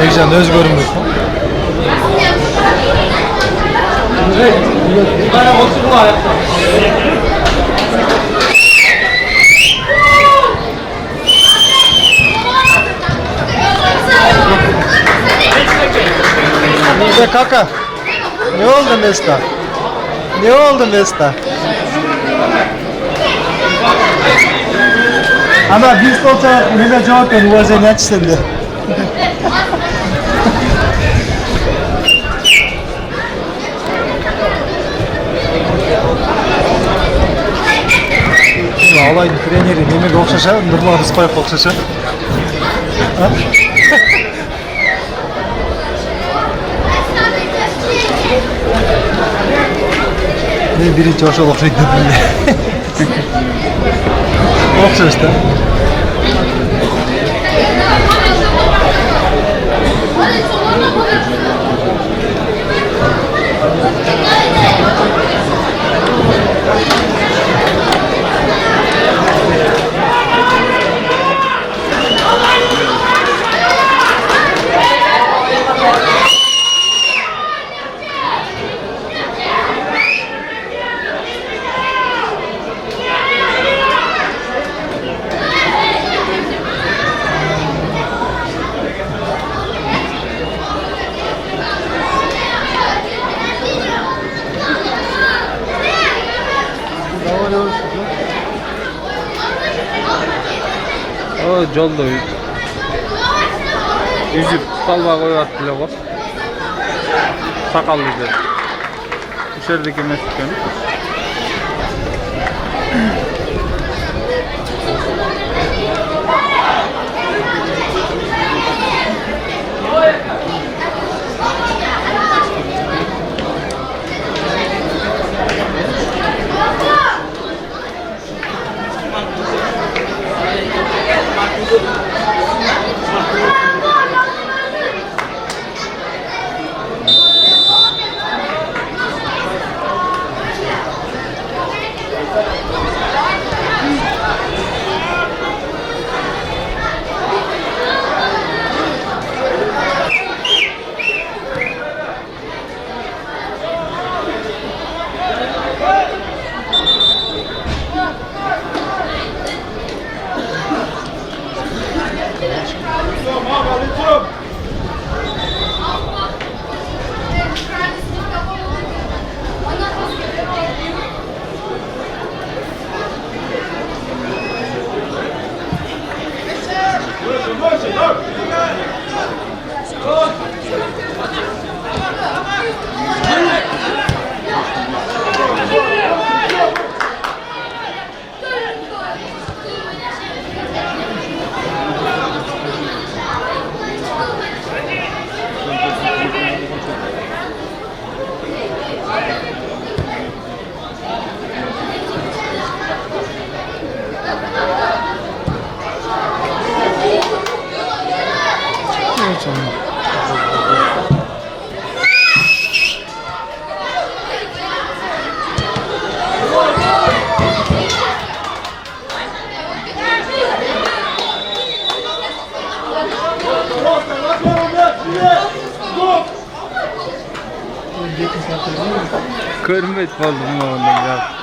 Ekcan öz görünmüyor. Bana oturma ayakta. Neyse kaka. Ne oldu Mesta? Ne oldu Mesta? Ama biz olsa bize cevap verin. Vazen açsın de. Alayın treneri nemek okşaşa, Nurlan Rızpayev okşaşa. Ne birinci okşal okşayık dedim. Okşa işte. O jolda üzüp salva koyuvattılar o. Sakallıdır. İçerideki mesutun. Görünmez oldum mu ondan ya?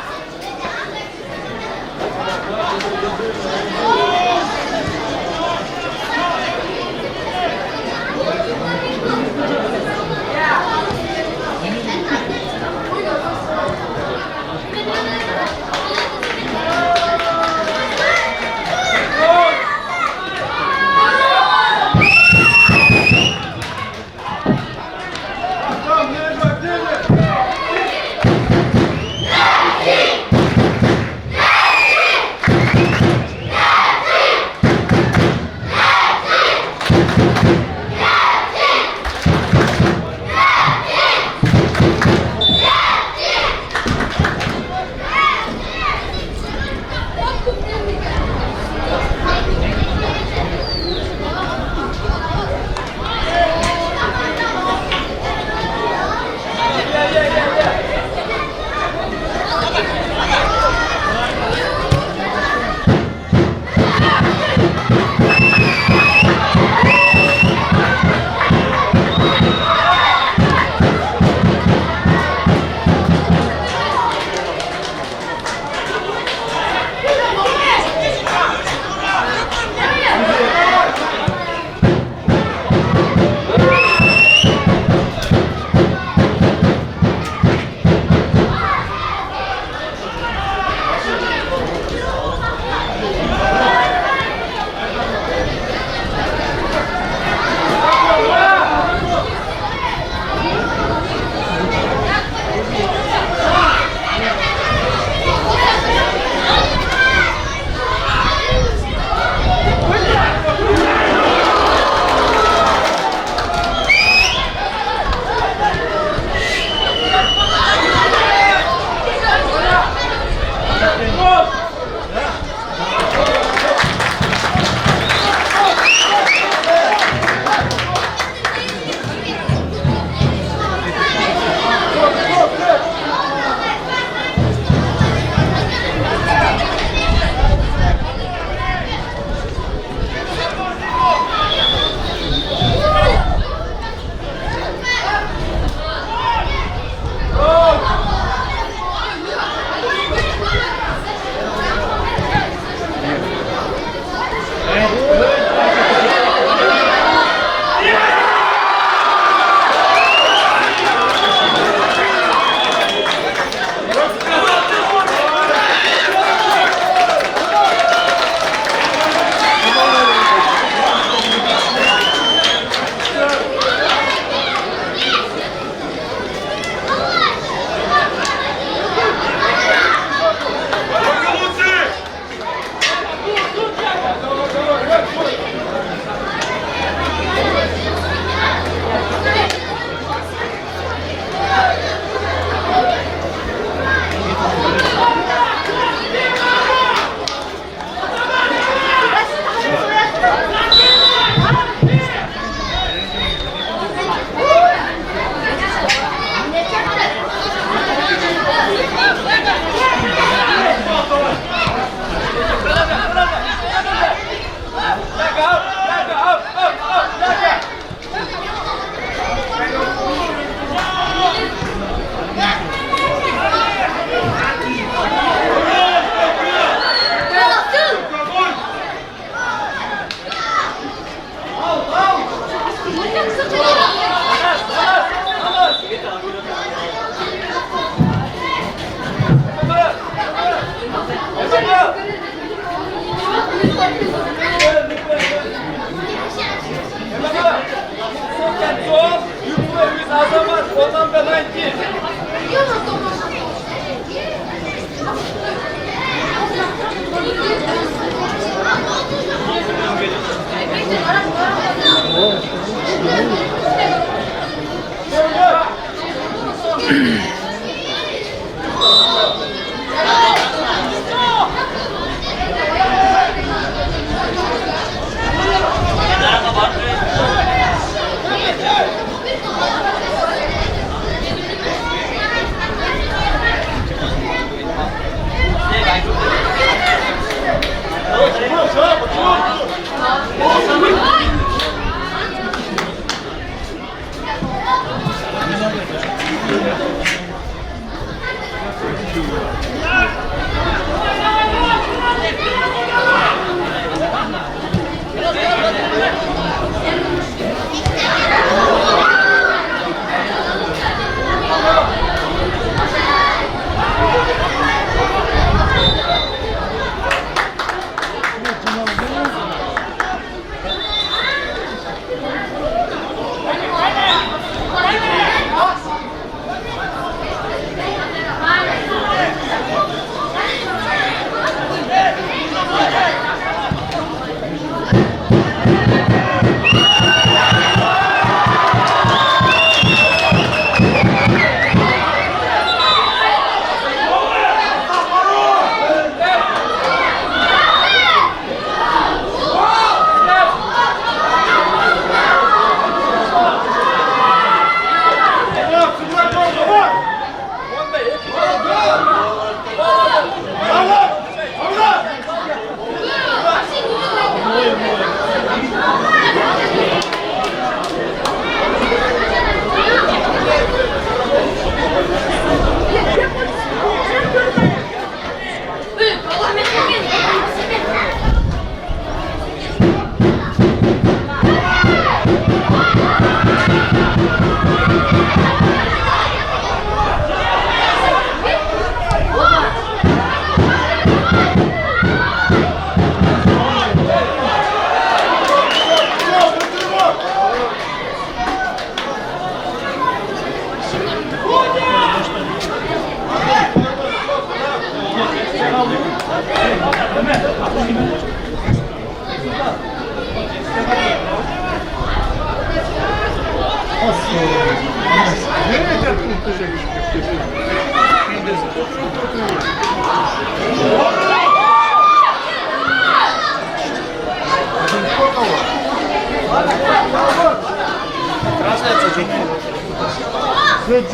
Свет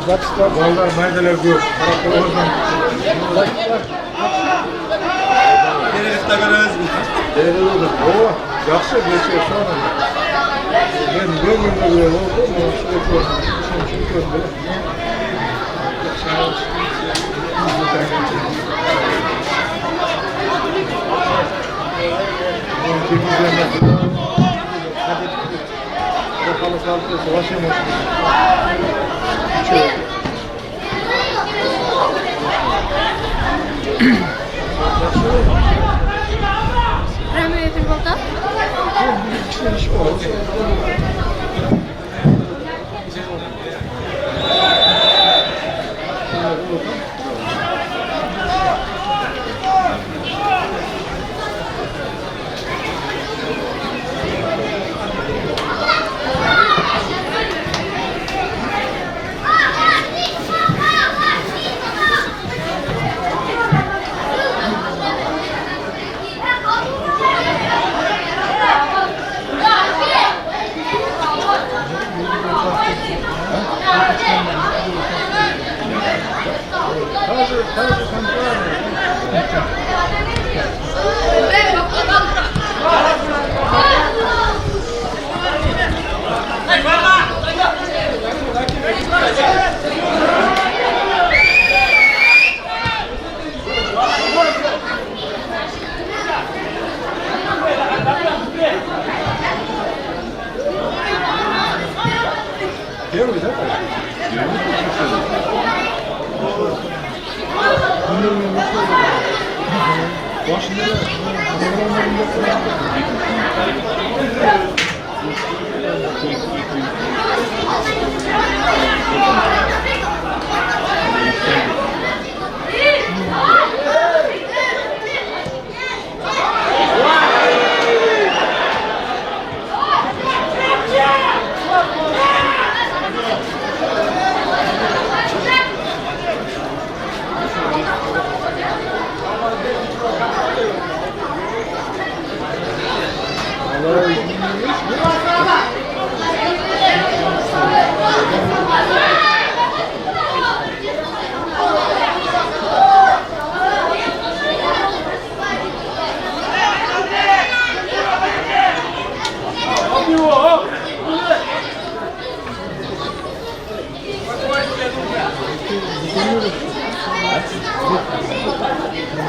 Kaçta? Vallahi maydalar yok. Nerede görürüz? Değerli olur. Oo, yaxşı geçiyor sonra. Ben gönlümde böyle oldu mu? Bakalım kalkıyor, savaşıyor. Прямо я переболтал?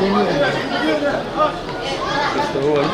İşte o var.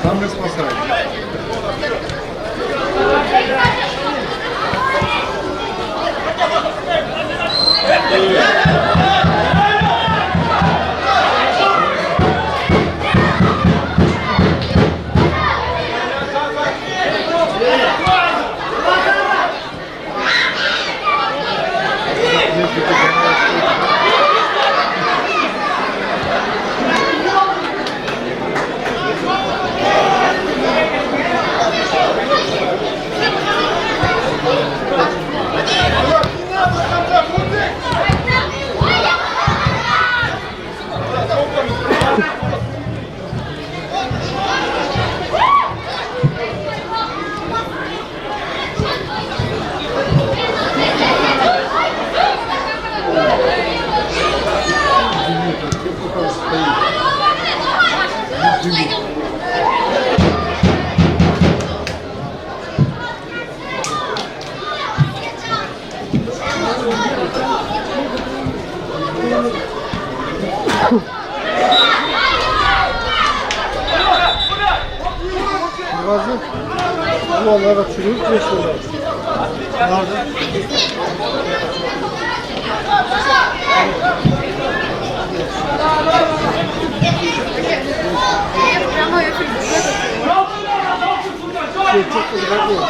Там не спасають. Bazı yuvalara çürüyüp geçiyorlar. Nerede? Çok uzak yok.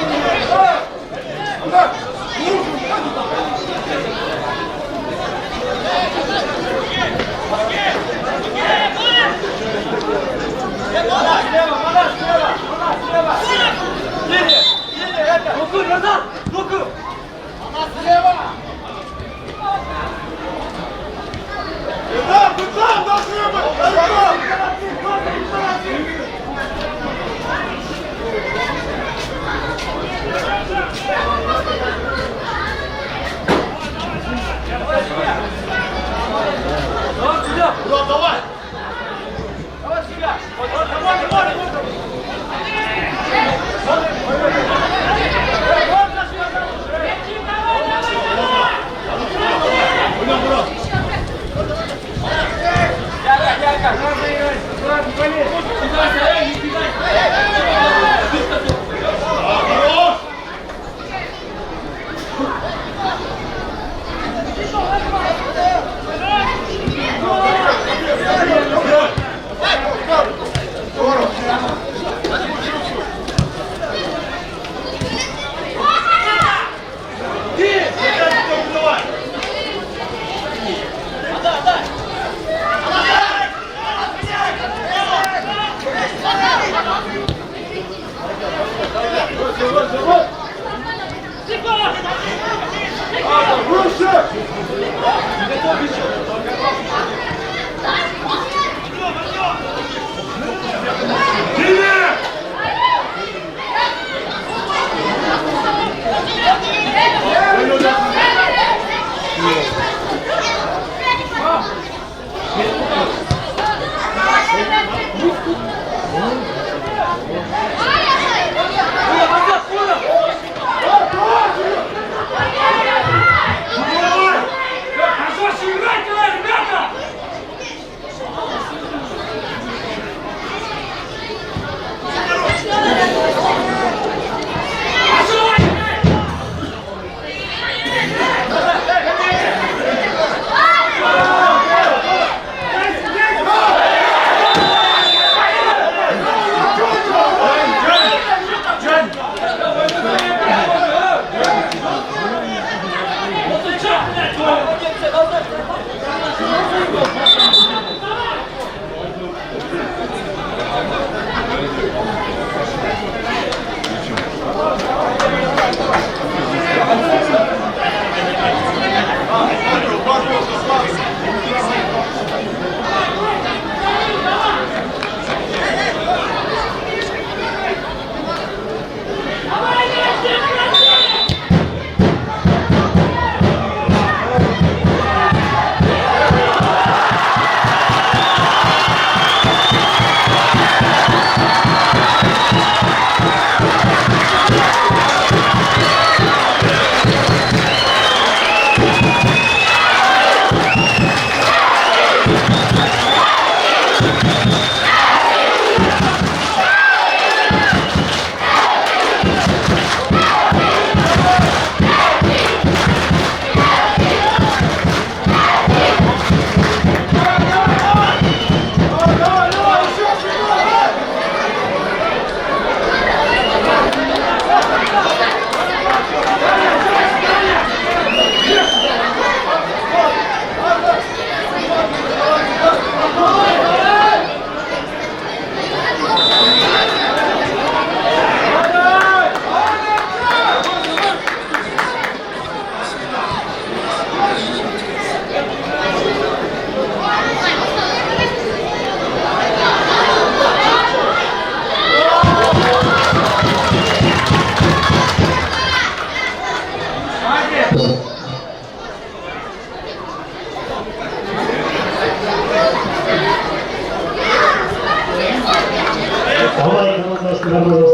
Alay komandasının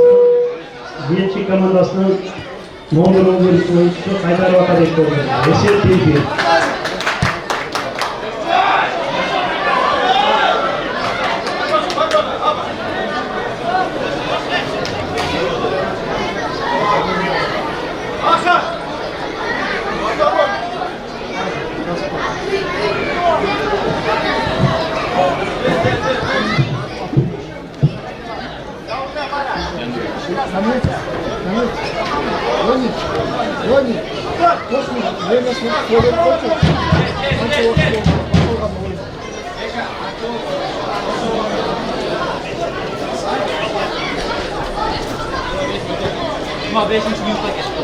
birinci komandasının numara 11 oyuncusu Haydar Vakadek oldu. Eser Tilki. Uma vez a gente viu isso aqui.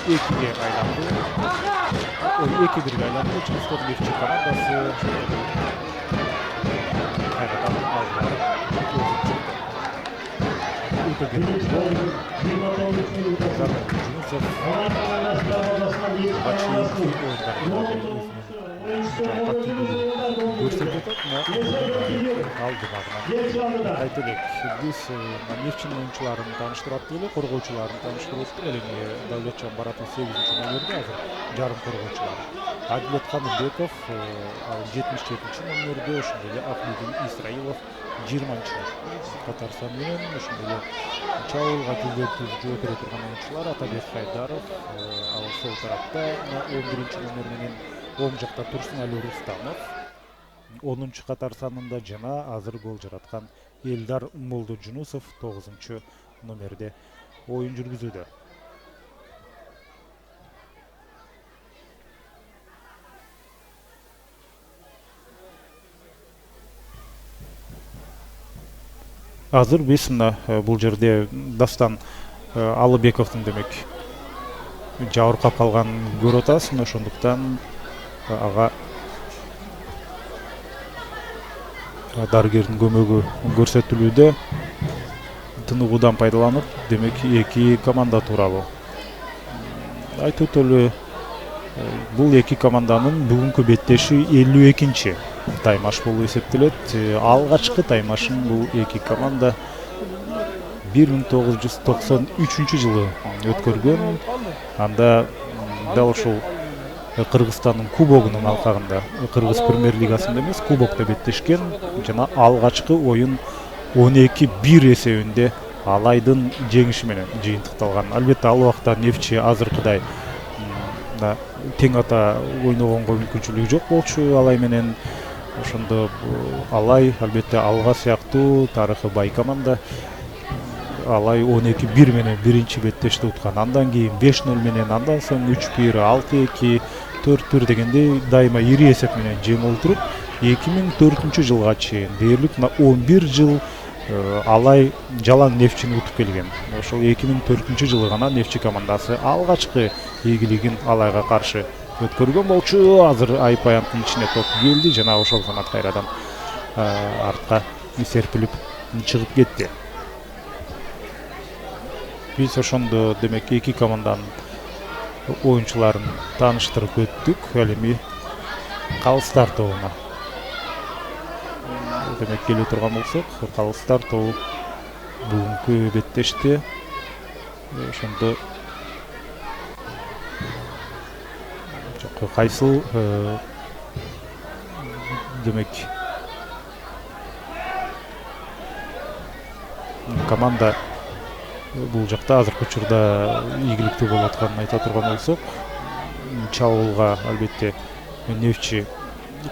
Eki'ye aylandı. O Eki'dir aylandı. Çıkışta bir çıkaran nasıl hayradan aldılar. Ülke geldi. Zaten maçı oyundan катылуулук көрсөтүп атат. Алды багынан. Айта элек, биз Нефчинин оюнчуларын тааныштырып эле, коргоочуларын тааныштырып өттүк. Эми Давлетжан Баратов 8-нчи номерде азыр жарым коргоочулар. Адилет Каныбеков 77-нчи номерде, ошондой эле Ахмедин Исраилов 20-нчы катар саны менен, ошондой эле чабуулга түзүүтүрө турган оюнчулар Атабек Хайдаров, ал сол тарапта 11-нчи номер менен оң жакта Турсунали Рустамов 10-нчы катар санында жана азыр гол жараткан Элдар Молдожунусов 9-нчы номерде оюн жүргүзүүдө. Азыр биз бул жерде Дастан Алыбековдун демек жабыркап калган көрүп атабыз, ошондуктан ага дарыгердин көмөгү көрсөтүлүүдө. Тыныгуудан пайдаланып, демек эки команда тууралуу айтып өтөлү. Бул эки команданын бүгүнкү беттеши 52-нчи таймаш болуп эсептелет. Алгачкы таймашын бул эки команда 1993 жылы өткөргөн. Анда дал ушул Кыргызстандын кубогунун алкагында, Кыргыз премьер-лигасында эмес, кубокто беттешкен жана алгачкы оюн 12-1 эсебинде Алайдын жеңиши менен жыйынтыкталган. Албетте ал убакта Нефчи азыркыдай тең ата ойногонго мүмкүнчүлүгү жок болчу Алай менен. Ошондо Алай албетте Алга сыяктуу тарыхы бай команда. Алай 12-1 менен биринчи беттешти уткан. Андан кийин 5-0 менен, андан соң 3-1, 6-2, 4-1 дегендей дайыма ири эсеп менен жеңип туруп, 2004 жылга чейин дээрлик 11 жыл Алай жалаң Нефчини утуп келген. Ошол 2004 жылы гана Нефчи командасы алгачкы ийгилигин Алайга каршы өткөргөн болчу. Азыр айып аянттын ичине топ келди жана ошол санат кайрадан артка серпилип чыгып кетти. Биз ошондо демек эки команданын оюнчуларын тааныштырып өттүк. Ал эми Калыстар тобуна демек келе турган болсок, Калыстар тобу бүгүнкү беттеште ошондо кайсыл демек команда бул жакта азыркы учурда ийгиликтүү болуп атканын айта турган болсок, чабуулга албетте Нефчи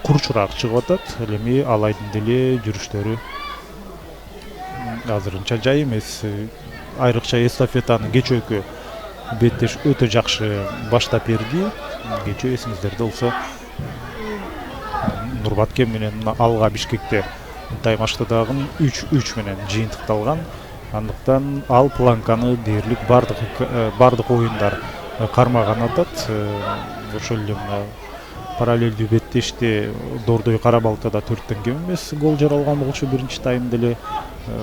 курчураак чыгып атат. Ал эми Алайдын деле жүрүштөрү азырынча жай эмес. Айрыкча эстафетаны кечээкү беттеш өтө жакшы баштап берди. Кечээ эсиңиздерде болсо Нурбаткен менен Алга Бишкекте таймашта дагы 3-3 менен жыйынтыкталган. Андыктан ал планканы дээрлик бардык оюндар кармаган атат. Ошол эле параллелдүү беттеште Дордой Карабалтада 4-төн кем эмес гол жаралган болчу биринчи таймда эле.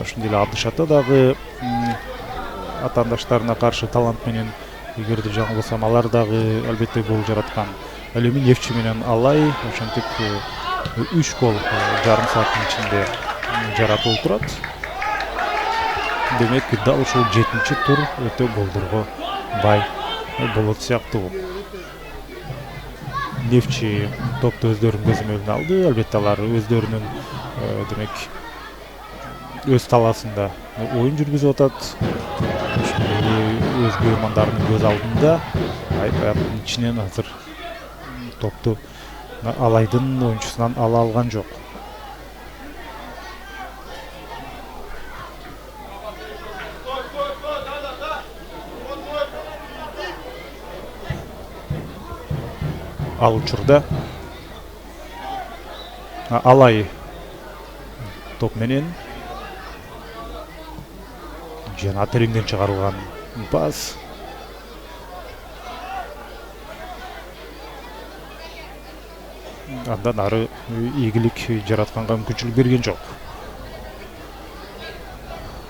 Ошондой эле Абдышата дагы атаандаштарына каршы талант менен, эгерде жаңылбасам, алар дагы албетте гол жараткан. Ал эми Нефчи менен Алай ошентип 3 гол жарым сааттын ичинде жаратылып турат. Демек дал ушул 7-нчи тур өтө голдорго бай болот сыяктуу. Нефчи топту өздөрүнүн көзөмөлүнө алды. Албетте алар өздөрүнүн демек өз талаасында оюн жүргүзүп атат. Өз көймандарынын көз алдында аянттын ичинен азыр топту Алайдын оюнчусунан ала алган жок. Ал учурда Алай топ менен жана тереңден чыгарылган пас. Андан ары ийгилик жаратканга мүмкүнчүлүк берген жок.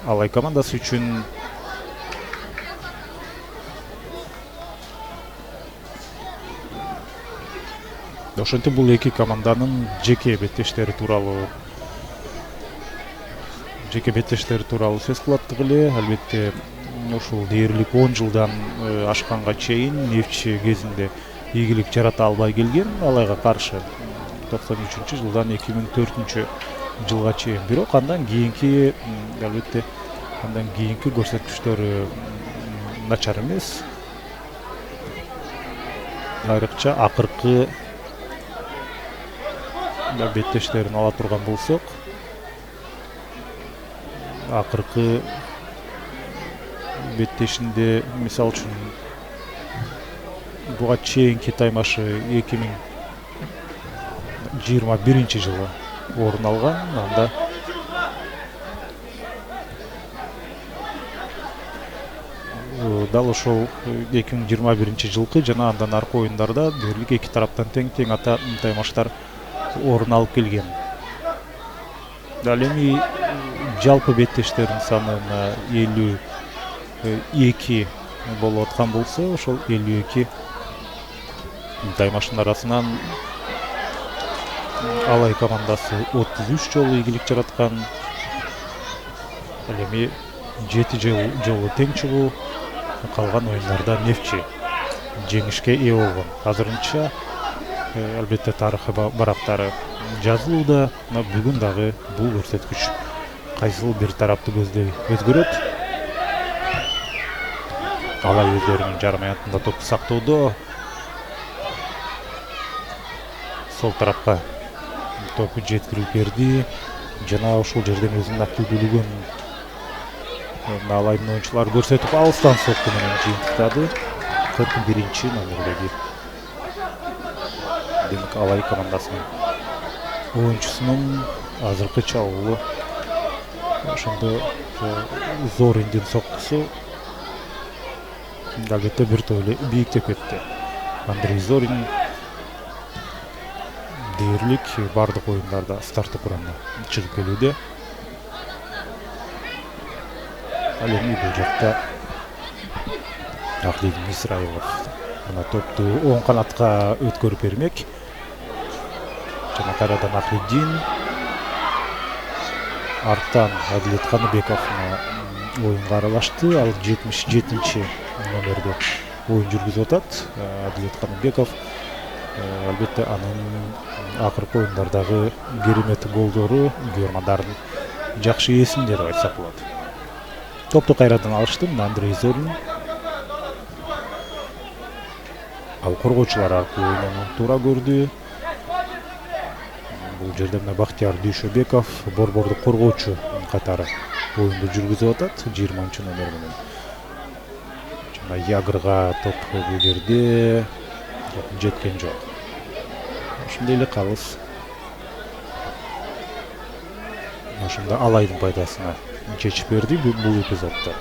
Алай командасы үчүн Ошентип бул эки команданын жеке беттештери тууралуу сөз кылаттык эле. Албетте ушул дээрлик 10 жылдан ашканга чейин Нефчи кезинде ийгилик жарата албай келген, алайга каршы 93-жылдан 2004-жылга чейин. Бирок андан кийинки албетте көрсөткүчтөрү начар эмес. Айрыкча акыркы беттештерин ала турган болсок, акыркы беттешинде мисалы үчүн буга чейинки таймашы 2021-жылы орун алган. Анда дал ошол 2021-жылкы жана андан аркы оюндарда дээрлик эки тараптан тең таймаштар орун алып келген. Дал эми жалпы беттештердин саны 52 болуп аткан болсо, ошол 52 таймаштын арасынан Алай командасы 33 жолу ийгилик жараткан. Ал эми 7 жолу тең чыгуу, калган оюндарда Нефчи жеңишке ээ болгон. Азырынча албетте тарыхый барактары жазылууда, бүгүн дагы бул көрсөткүч кайсыл бир тарапты өзгөрөт. Алай өздөрүнүн жарым аянтында топду сактоодо, сол тарапка топу жеткирип берди жана ошол жерден өзүнүн активдүүлүгүн Алайдын оюнчулары көрсөтүп алыстан сокку менен жыйынтыктады. 41-чи номердеги демек Алай командасынын оюнчусунун азыркы чабуулу ошондо Зориндин соккусу албетте бир топ эле бийиктеп кетти. Андрей Зорин дээрлик бардык оюндарда старттык курамда чыгып келүүдө. Ал эми бул жакта Ахлидин Исраилов мына топту оң канатка өткөрүп бермек. Жана кайрадан Ахлидин, арттан Адилет Каныбеков оюнга аралашты. Ал 77-чи номерде оюн жүргүзүп атат. Адилет Каныбеков албетте анын акыркы оюндардагы керемет голдору көрмандардын жакшы эсинде деп айтсак болот. Топту кайрадан алышты Андрей Зорин. Ал коргоочулар аркылуу оюнун туура көрдү. Бул жерде Бактияр Дүйшөбеков борбордук коргоочу катары оюнду жүргүзүп атат 20-чы номер менен. Жана Ягырга топ бул жерде жеткен жок. Ошондой эле калыс. Ошондо Алайдын пайдасына чечип берди бул эпизоддо.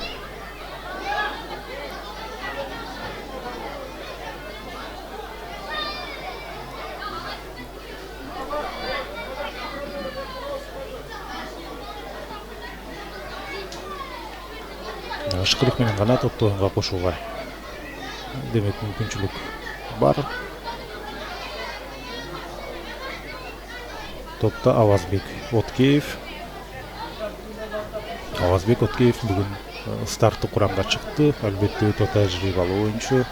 Ышкырык менен гана топту оюнга кошууга демек мүмкүнчүлүк бар. Топта Авазбек Откеев бүгүн старттык курамда чыкты. Албетте өтө тажрыйбалуу оюнчу.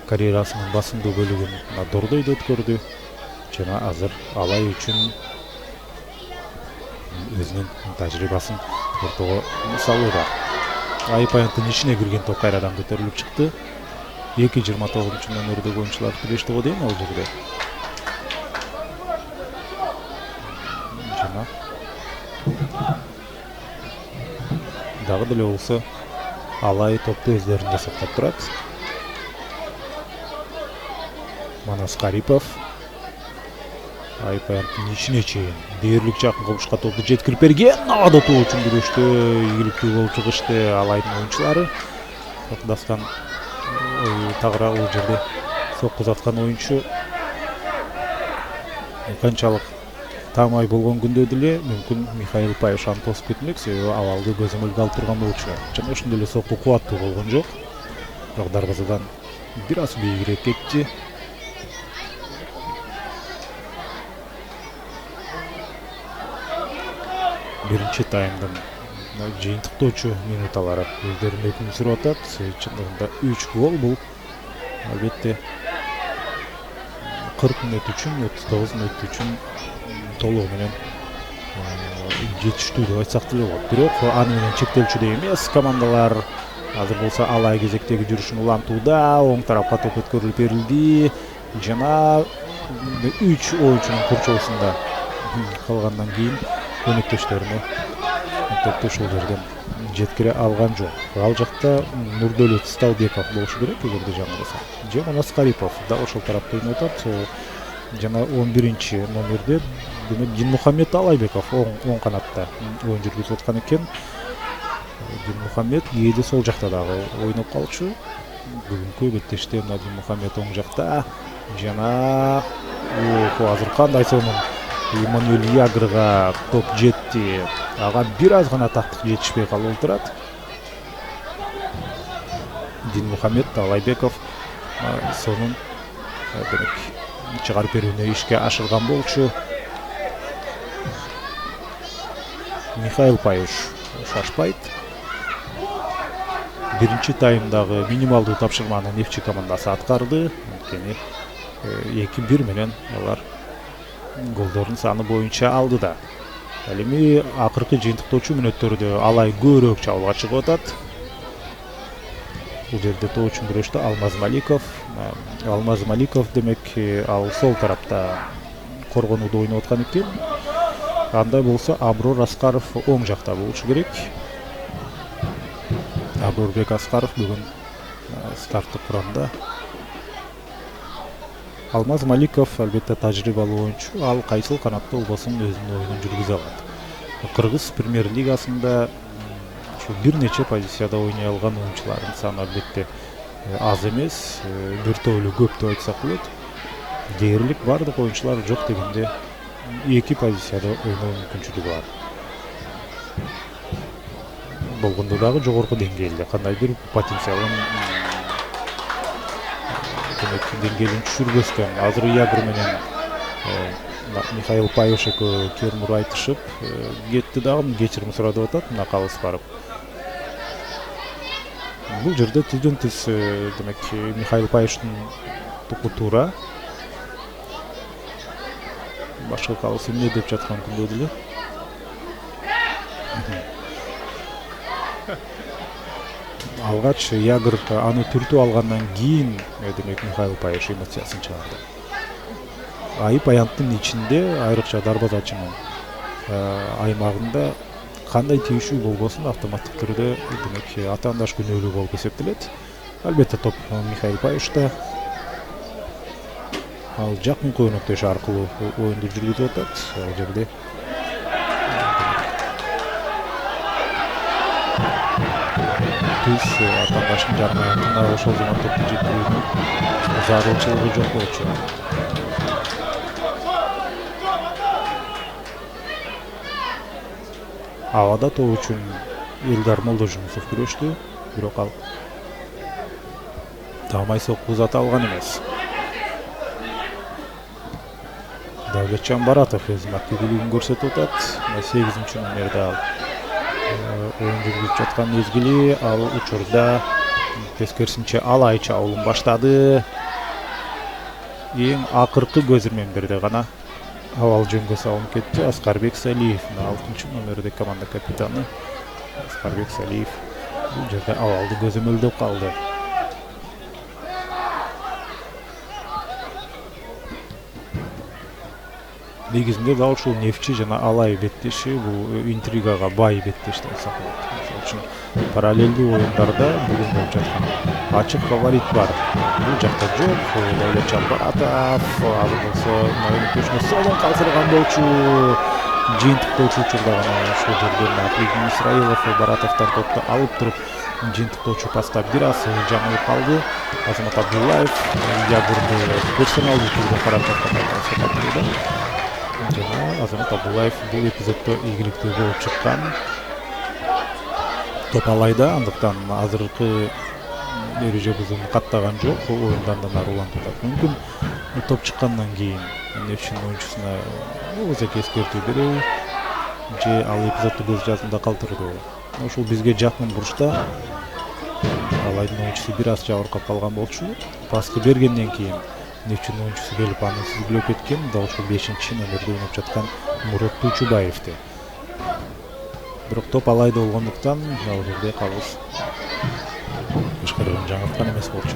Карьерасынын басымдуу бөлүгүн Дордойдо өткөрдү. Жана азыр Алай үчүн өзүнүн тажрыйбасын ортого салууда. Айып аянттын ичине кирген топ кайрадан көтөрүлүп чыкты. 2-29 номердеги оюнчулар тирештип дейм ал жерде. Жана дагы деле болсо Алай топту өздөрүндө сактап турат. Манас Карипов айып аянттын ичине чейин дээрлик жакын кобушка топту жеткирип берген. Адатуу үчүн күрөштө ийгиликтүү болуп чыгышты Алайдын оюнчулары. Дастан тагыраак бул жерде сокку заткан оюнчу канчалык таамай болгон күндө деле мүмкүн Михаил Паюшан тосуп кетмек, себеби абалды көзөмөлгө алып турган болчу. Жана ошондой эле сокку кубаттуу болгон жок. Бирок дарбазадан бир аз бийигирээк кетти. биринчи таймдын жыйынтыктоочу минуталары өздөрүнүн өкүмүн сүрүп атат. Чындыгында 3 гол бул албетте 40 мүнөт үчүн, 39 мүнөт үчүн толугу менен жетиштүү деп айтсак деле болот. Бирок аны менен чектелчүдөй эмес. Командалар азыр болсо алай кезектеги жүрүшүн улантууда. Оң тарапка топ өткөрүлүп берилди. Жана 3 оюнчунун курчоосунда калгандан кийин өнөктөштөрүнө топтош ул жерден жеткире алган жок. Ал жакта Нурдөлөт Сталбеков болушу керек, эгерде жаңылбасам. Же Манас Карипов да ошол тарапта ойноп атат. Жана 11-чи номерде демек Динмухамед Алайбеков оң канатта оюн жүргүзүп аткан экен. Динмухамед кээде сол жакта дагы ойноп калчу. Бүгүнкү беттеште Динмухамед оң жакта. Жана азыр кандай сонун Эммануэль Ягрга топ жетти. Ага бир аз гана тактык жетишпей калып турат. Динмухамед Алайбеков сонун демек чыгарып берүүнү ишке ашырган болчу. Михаил Паюш шашпайт. Биринчи таймдагы минималдуу тапшырманы Нефчи командасы аткарды. Анткени 2-1 менен алар голдордун саны боюнча алды да. Ал эми акыркы жыйынтыктоочу мүнөттөрдө Алай көбүрөөк чабуулга чыгып атат. Бул жерде тоочун күрөштө Алмаз Маликов демек ал сол тарапта коргонууда ойноп аткан экен. Андай болсо Аброр Аскаров оң жакта болушу керек. Аброрбек Аскаров бүгүн старттык курамда. Алмаз Маликов албетте тажрыйбалуу оюнчу, ал кайсыл канатта болбосун өзүнүн оюнун жүргүзө алат. Кыргыз премьер лигасында бир нече позицияда ойной алган оюнчулардын саны албетте аз эмес, бир тоолу көп деп айтсак болот. Дээрлик бардык оюнчулар жок дегенде 2 позицияда ойноо мүмкүнчүлүгү бар. Болгондо дагы жогорку деңгээлде кандайдыр потенциалын деңгээлин түшүрбөстөн азыр Ягр менен Михаил Паюш экөө кермур айтышып кетти дагы кечирим сурап атат мына калыс барып. Бул жерде тизден тиз демек Михаил Паюштун тупу туура. Башка калыс эмне деп жаткан күндө деле. Алгач Ягр аны түртүп алгандан кийин демек Михаил Паюш эмоциясын чыгарды. Айып аянттын ичинде айрыкча дарбазачынын аймагында кандай тийишүү болбосун автоматтык түрдө демек атаандаш күнөөлүү болуп эсептелет. Албетте топ Михаил Паюшта. Ал жакынкы өнөктөш аркылуу оюнду жүргүзүп атат. Ал жерде атаандаштын жарымайына ошол zaman топту жеткирүүнүн зарылчылыгы жок болчу. Авада топ үчүн Элдар Молдожунусов күрөштү, бирок ал таамай сокку узата алган эмес. Давлетжан Баратов өз активдүүлүгүн көрсөтүп атат. 8-чи номерде ал оюн жүргүзүп жаткан мезгили, ал учурда тескерисинче Алай чабуулун баштады. Эң акыркы көзүрмемдерде гана авал жөнгө салынып кетти. Аскарбек Салиев 6-чы номерде команда капитаны Аскарбек Салиев бул жерде авалды көзөмөлдөп калды. Негизинде дал ушул Нефчи жана Алай беттеши бул интригага бай беттеш деп айтсак болот. Ошол үчүн параллелдүү оюндарда бүгүн болуп жаткан ачык фаворит бар. Бул жакта жок. Давлетжан Баратов азыр болсо өнөктөшүнө солон калтырган болчу. Жыйынтыктоочу учурда гана ушул жерден Аклидин Исраилов Баратовдон топту алып туруп жыйынтыктоочу паста бир аз жаңылып калды. Азамат Абдуллаев Ягрды персоналдуу түрдө карап жаткан. Жана Азамат Абдуллаев бул эпизоддо ийгиликтүү болуп чыккан. Топ Алайда, андыктан азыркы эреже бузууну каттаган жок, оюндан да нарылантып атат. Мүмкүн топ чыккандан кийин Нефчинин оюнчусуна озак эскертүү береби, же ал эпизодду көз жазымда калтырды. Ушул бизге жакын бурчта Алайдын оюнчусу бир аз жабыркап калган болчу. Пасты бергенден кийин Нефчинин оюнчусу келип аны сүзгүлөп кеткен. Дал ушул 5-номерде ойноп жаткан Мурат Туучубаевди. Бирок топ Алайда болгондуктан ал жерде калыс башкарууну жаңырткан эмес болчу.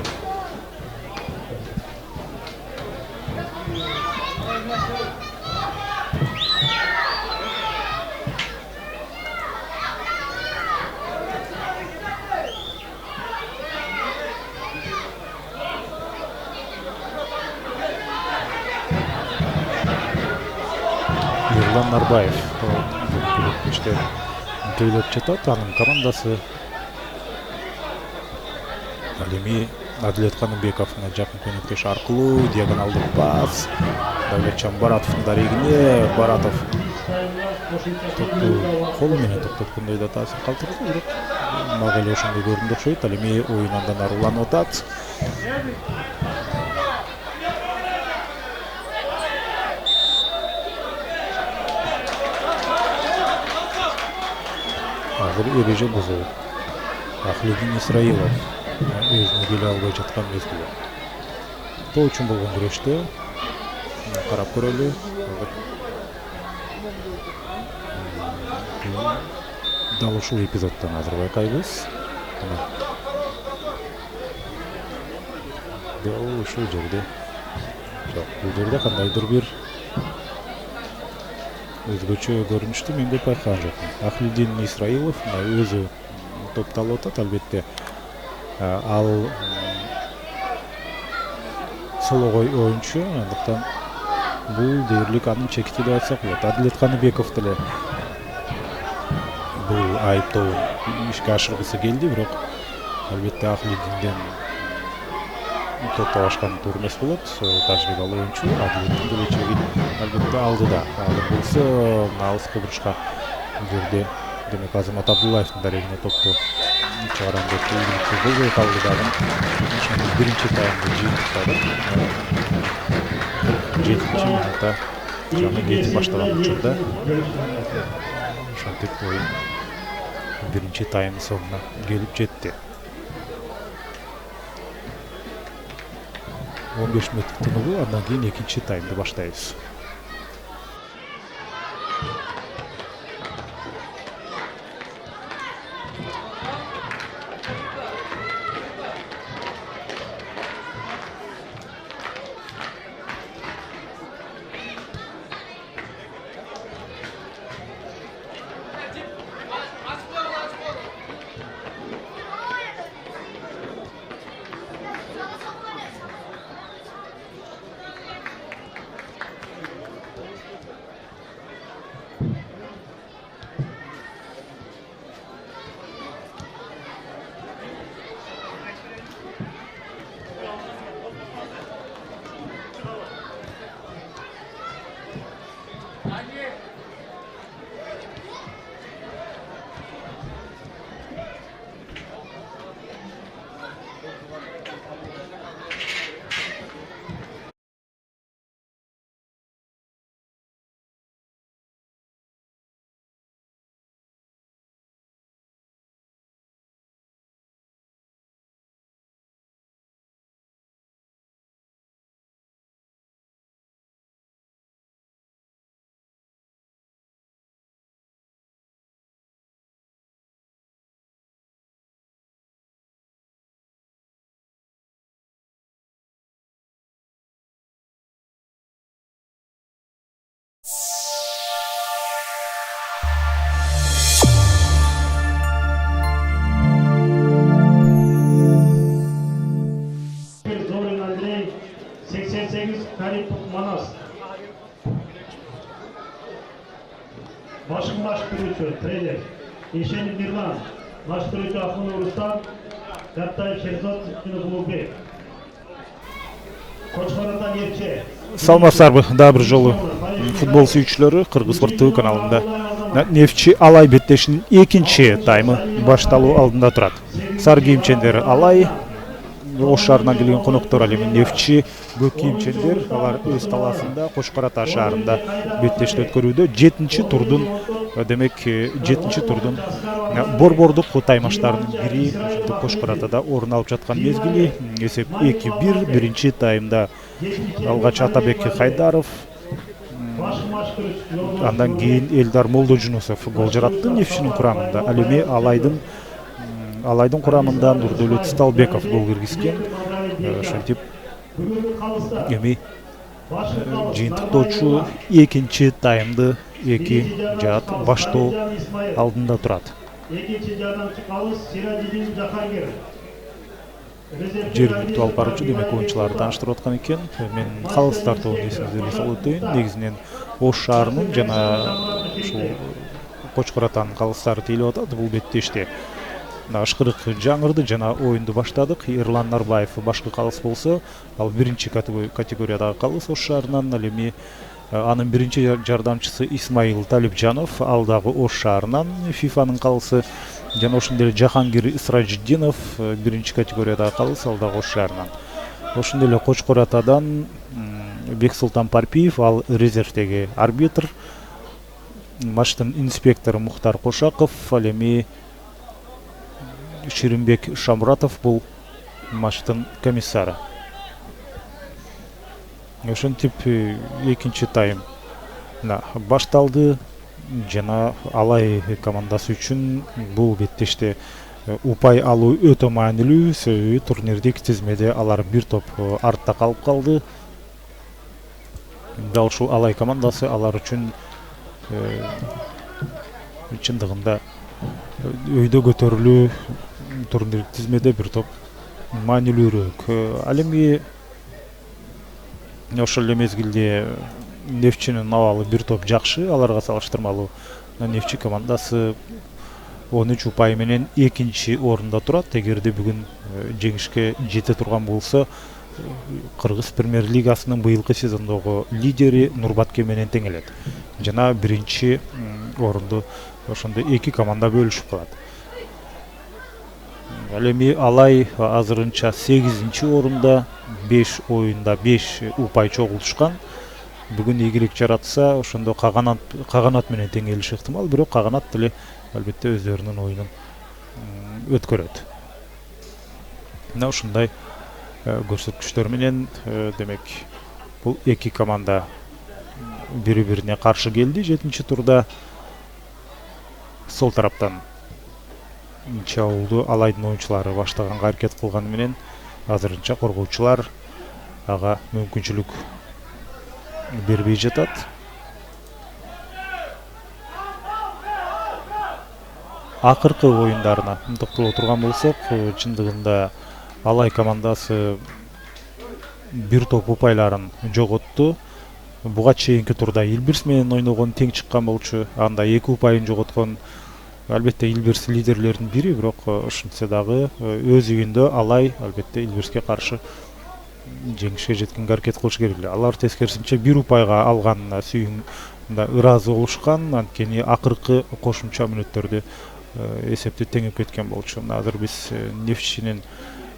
Ерлан Нарбаев кечте көйлөп жатат, анын командасы. Ал эми Адилет Каныбековдун жакын көмөктөш аркылуу диагоналдык пас. Давлетжан Баратовдун дарегине Баратов топту колу менен токтоткондой да таасир калтырды, бирок мага эле ошондой көрүндү окшойт. Ал эми оюн андан арыланып атат. Азыр эреже бузулуп. Ахлидин Исраилов өзүнө келе албай жаткан мезгил. Тоо үчүн болгон күрөштө карап көрөлү. Дал ушул эпизоддон азыр байкайбыз. Дал ушул жерде. Жок, бул жерде кандайдыр бир өзгөчө көрүнүштү мен көп байкаган жокмун. Ахлидин Исраилов өзү топто алып атат, албетте. Ал сологой оюнчу, андыктан бул дээрлик анын чекити деп айтсак болот. Адилет Каныбеков деле бул айыптоонун ишке ашыргысы келди, бирок албетте Ахлидинден топтолошкан туура эмес болот. Тажрыйбалуу оюнчу Адилеттин келечегин албетте алдыда. Ал болсо алыскы бурчка жерде демек Азамат Абдуллаевдин дарегине топту чыгарам деп болбой калды дагы. Ошондо биринчи таймды жыйынтыктады. 7-минутта жаңы кетип баштаган учурда ошентип оюн биринчи тайм соңуна келип жетти. 15 мүнөттүк тынылуу, андан кийин экинчи таймды баштайбыз. Başkırıcı, trailer, Eşen Birlan, başkırıcı Akın Urustan, Kattay Şerzat Kınıbulubek. Koçkaratan Yerçe. Саламатсыздарбы, дагы бир жолу футбол сүйүүчүлөрү, Кыргыз спорт ТВ каналында Нефчи Алай беттешинин экинчи таймы башталуу алдында турат. Сары кийимчендер Алай, Ош шаарынан келген коноктор ал эми Нефчи көк кийимчендер, алар өз талаасында Кошкар Ата шаарында беттешти өткөрүүдө 7-турдун демек 7-нчи турдун борбордук таймаштарынын бири ушинтип Кошкоратада орун алып жаткан мезгили. Эсеп 2-1. Биринчи таймда алгач Атабек Хайдаров, андан кийин Элдар Молдожунусов гол жаратты Нефтчинин курамында. Ал эми Алайдын курамында Нурдөлөт Сталбеков гол киргизген. Ошентип эми жыйынтыктоочу экинчи таймды 2 жаат баштоо алдында турат. Экинчи жардамчы калыс Сирадидин Жахангер. Жергиликтүү алып баруучу демек оюнчуларды тааныштырып аткан экен. Мен калыс тартуунун эсиңизде салып өтөйүн. Негизинен Ош шаарынын жана ушул Кочкоратанын калыстары тийилип атат бул беттеште. Ашкырык жаңырды жана оюнду баштадык. Эрлан Нарбаев башкы калыс болсо, ал биринчи категориядагы калыс Ош шаарынан. Ал эми анын биринчи жардамчысы Исмаил Талипжанов, ал дагы Ош шаарынан ФИФАнын калысы. Жана ошондой эле Жахангир Исражиддинов биринчи категориядагы калыс, ал дагы Ош шаарынан. Ошондой эле Кочкоратадан Бексултан Парпиев, ал резервдеги арбитр. Матчтын инспектору Мухтар Кошаков, ал эми Ширинбек Шамуратов бул матчтын комиссары. Ошентип экинчи тайм башталды жана Алай командасы үчүн бул беттеште упай алуу өтө маанилүү. Себеби турнирдик тизмеде алар бир топ артта калып калды. Дал ушул Алай командасы алар үчүн чындыгында өйдө көтөрүлүү, турнирдик тизмеде бир топ маанилүүрөөк. Ал эми ошол эле мезгилде Нефтчинин абалы бир топ жакшы, аларга салыштырмалуу Нефтчи командасы 13 упай менен экинчи орунда турат. Эгерде бүгүн жеңишке жете турган болсо, Кыргыз премьер-лигасынын быйылкы сезондогу лидери Нурбатке менен тең келет. Жана биринчи орунду ошондой эки команда бөлүшүп калат. Ал эми Алай азырынча 8-нчи орунда, 5 оюнда 5 упай чогултушкан. Бүгүн ийгилик жаратса, ошондо Каганат менен тең келиши ыктымал, бирок Каганат деле албетте өздөрүнүн оюнун өткөрөт. Мына ушундай көрсөткүчтөр менен демек бул эки команда бири-бирине каршы келди 7-нчи турда. Сол тараптан Чаулду Алайдын оюнчулары баштаганга аракет кылганы менен азырынча коргоочулар ага мүмкүнчүлүк бербей жатат. Акыркы оюндарына токтоло турган болсок, чындыгында Алай командасы бир топ упайларын жоготту. Буга чейинки турда Илбирс менен ойногон тең чыккан болчу. Анда 2 упайын жоготкон. Албетте Илбирс лидерлердин бири, бирок ошентсе дагы өз үйүндө Алай албетте Илбирске каршы жеңишке жеткенге аракет кылыш керек эле. Алар тескерисинче бир упайга алганына сүйүнүндө ыраазы болушкан. Анткени акыркы кошумча мүнөттөрдө эсепти теңип кеткен болчу. Азыр биз Нефтчинин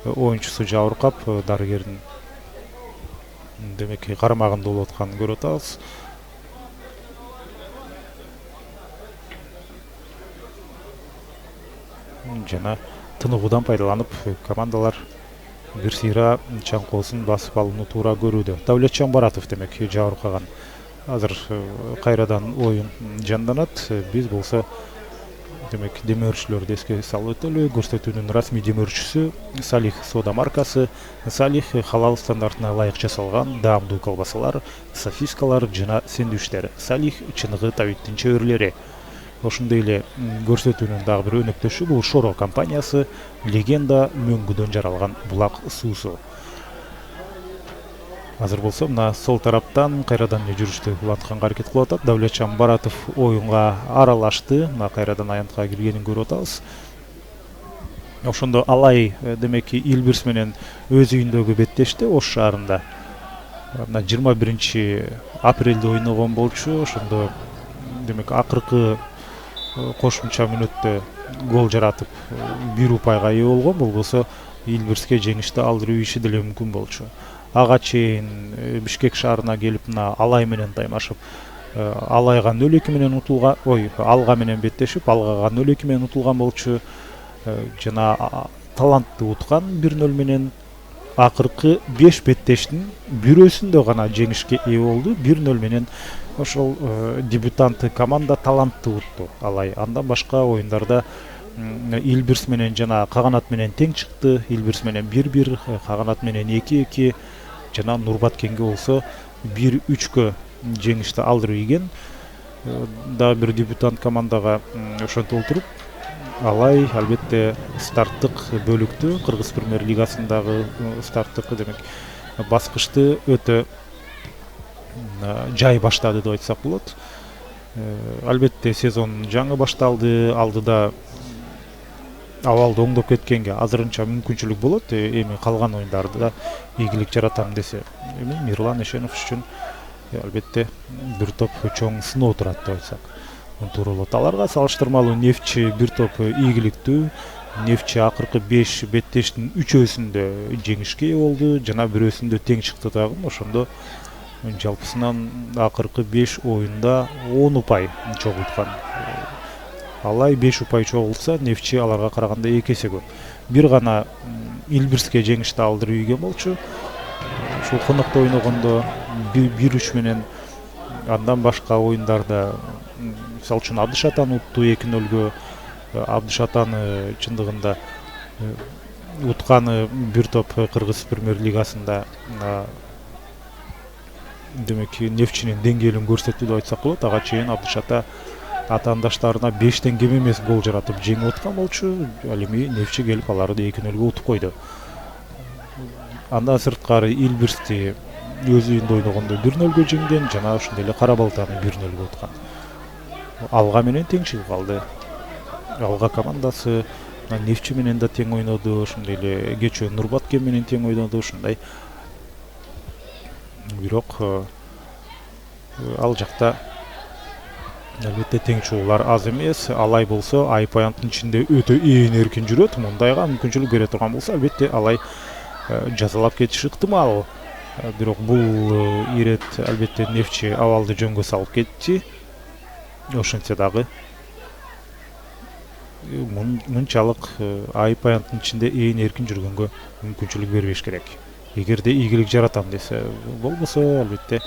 оюнчусу жабыркап, дарыгердин демек карамагында болуп атканын көрүп атабыз. Жана тыныгуудан пайдаланып командалар бир сыйра чаңкоосун басып алууну туура көрүүдө. Давлетжан Баратов демек жабыркаган. Азыр кайрадан оюн жанданат. Биз болсо демек демөөрчүлөрдү эске салып өтөлү. Көрсөтүүнүн расмий демөөрчүсү Салих Сода маркасы. Салих халал стандартына ылайык жасалган даамдуу колбасалар, сосискалар жана сэндвичтер. Салих чыныгы табиттин чөбүрлери. Ошондой эле көрсөтүүнүн дагы бир өнөктөшү бул Шоро компаниясы, легенда мөңгүдөн жаралган булак суусу. Азыр болсо мына сол тараптан кайрадан жүрүштү улантканга аракет кылып атат. Давлетжан Баратов оюнга аралашты. Мына кайрадан аянтка киргенин көрүп атабыз. Ошондо Алай демек Илбирс менен өз үйүндөгү беттешти Ош шаарында. Мына 21 апрелде ойногон болчу. Ошондо демек акыркы кошумча мүнөттө гол жаратып бир упайга ээ болгон. Болбосо Илбирске жеңишти алдыруу иши деле мүмкүн болчу. Ага чейин Бишкек шаарына келип мына Алай менен таймашып Алайга 0-2 менен утулган, Алга менен беттешип, Алгага 0-2 менен утулган болчу. Жана талантты уткан 1-0 менен акыркы 5 беттештин бирөөсүндө гана жеңишке ээ болду. 1-0 менен ошол дебютанты команда талантты утту Алай. Андан башка оюндарда Илбирс менен жана Каганат менен тең чыкты. Илбирс менен 1-1, Каганат менен 2-2, жана Нурбаткенге болсо 1-3кө жеңишти алдырып ийген. Дагы бир дебютант командага ошентип отуруп, Алай албетте старттык бөлүктү, Кыргыз премьер лигасындагы старттык демек баскычты өтө жай баштады деп айтсак болот. Албетте сезон жаңы башталды, алдыда абалды оңдоп кеткенге азырынча мүмкүнчүлүк болот. Эми калган оюндарда ийгилик жаратам десе, эми Мирлан Эшенов үчүн албетте бир топ чоң сыноо турат деп айтсак туура болот. Аларга салыштырмалуу Нефчи бир топ ийгиликтүү. Нефчи акыркы 5 беттештин 3-өсүндө жеңишке ээ болду, жана бирөөсүндө тең чыкты дагы. Ошондо жалпысынан акыркы 5 оюнда 10 упай чогулткан. Алай 5 упай чогултса, Нефчи аларга караганда 2 эсе көп. Бир гана Илбирске жеңишти алдырып ийген болчу. Ушул конокто ойногондо 1-3 менен, андан башка оюндарда мисалы үчүн Абдышатан утту 2-0гө. Абдышатаны чындыгында утканы бир топ Кыргыз премьер лигасында демек Нефчинин деңгээлин көрсөттү деп айтсак болот. Ага чейин Абдышата атаандаштарына 5тен кем эмес гол жаратып жеңип аткан болчу. Ал эми Нефчи келип аларды 2-0гө утуп койду. Андан сырткары Илбирсти өз үйүндө ойногондо 1-0гө жеңген, жана ошондой эле Кара Балтаны 1-0гө уткан. Алга менен тең чыгып калды. Алга командасы Нефчи менен да тең ойноду, ошондой эле кечөө Нурбаткен менен тең ойноду, ушундай. Бирок ал жакта албетте тең чыгуулар аз эмес. Алай болсо Айпаянттын ичинде өтө ээн эркин жүрөт. Мундайга мүмкүнчүлүк бере турган болсо, албетте Алай жазалап кетиши ыктымал. Бирок бул ирет албетте Нефчи абалды жөнгө салып кетти. Ошентсе дагы мынчалык Айпаянттын ичинде ээн эркин жүргөнгө мүмкүнчүлүк бербеш керек. Эгерде ийгилик жаратам десе, болбосо албетте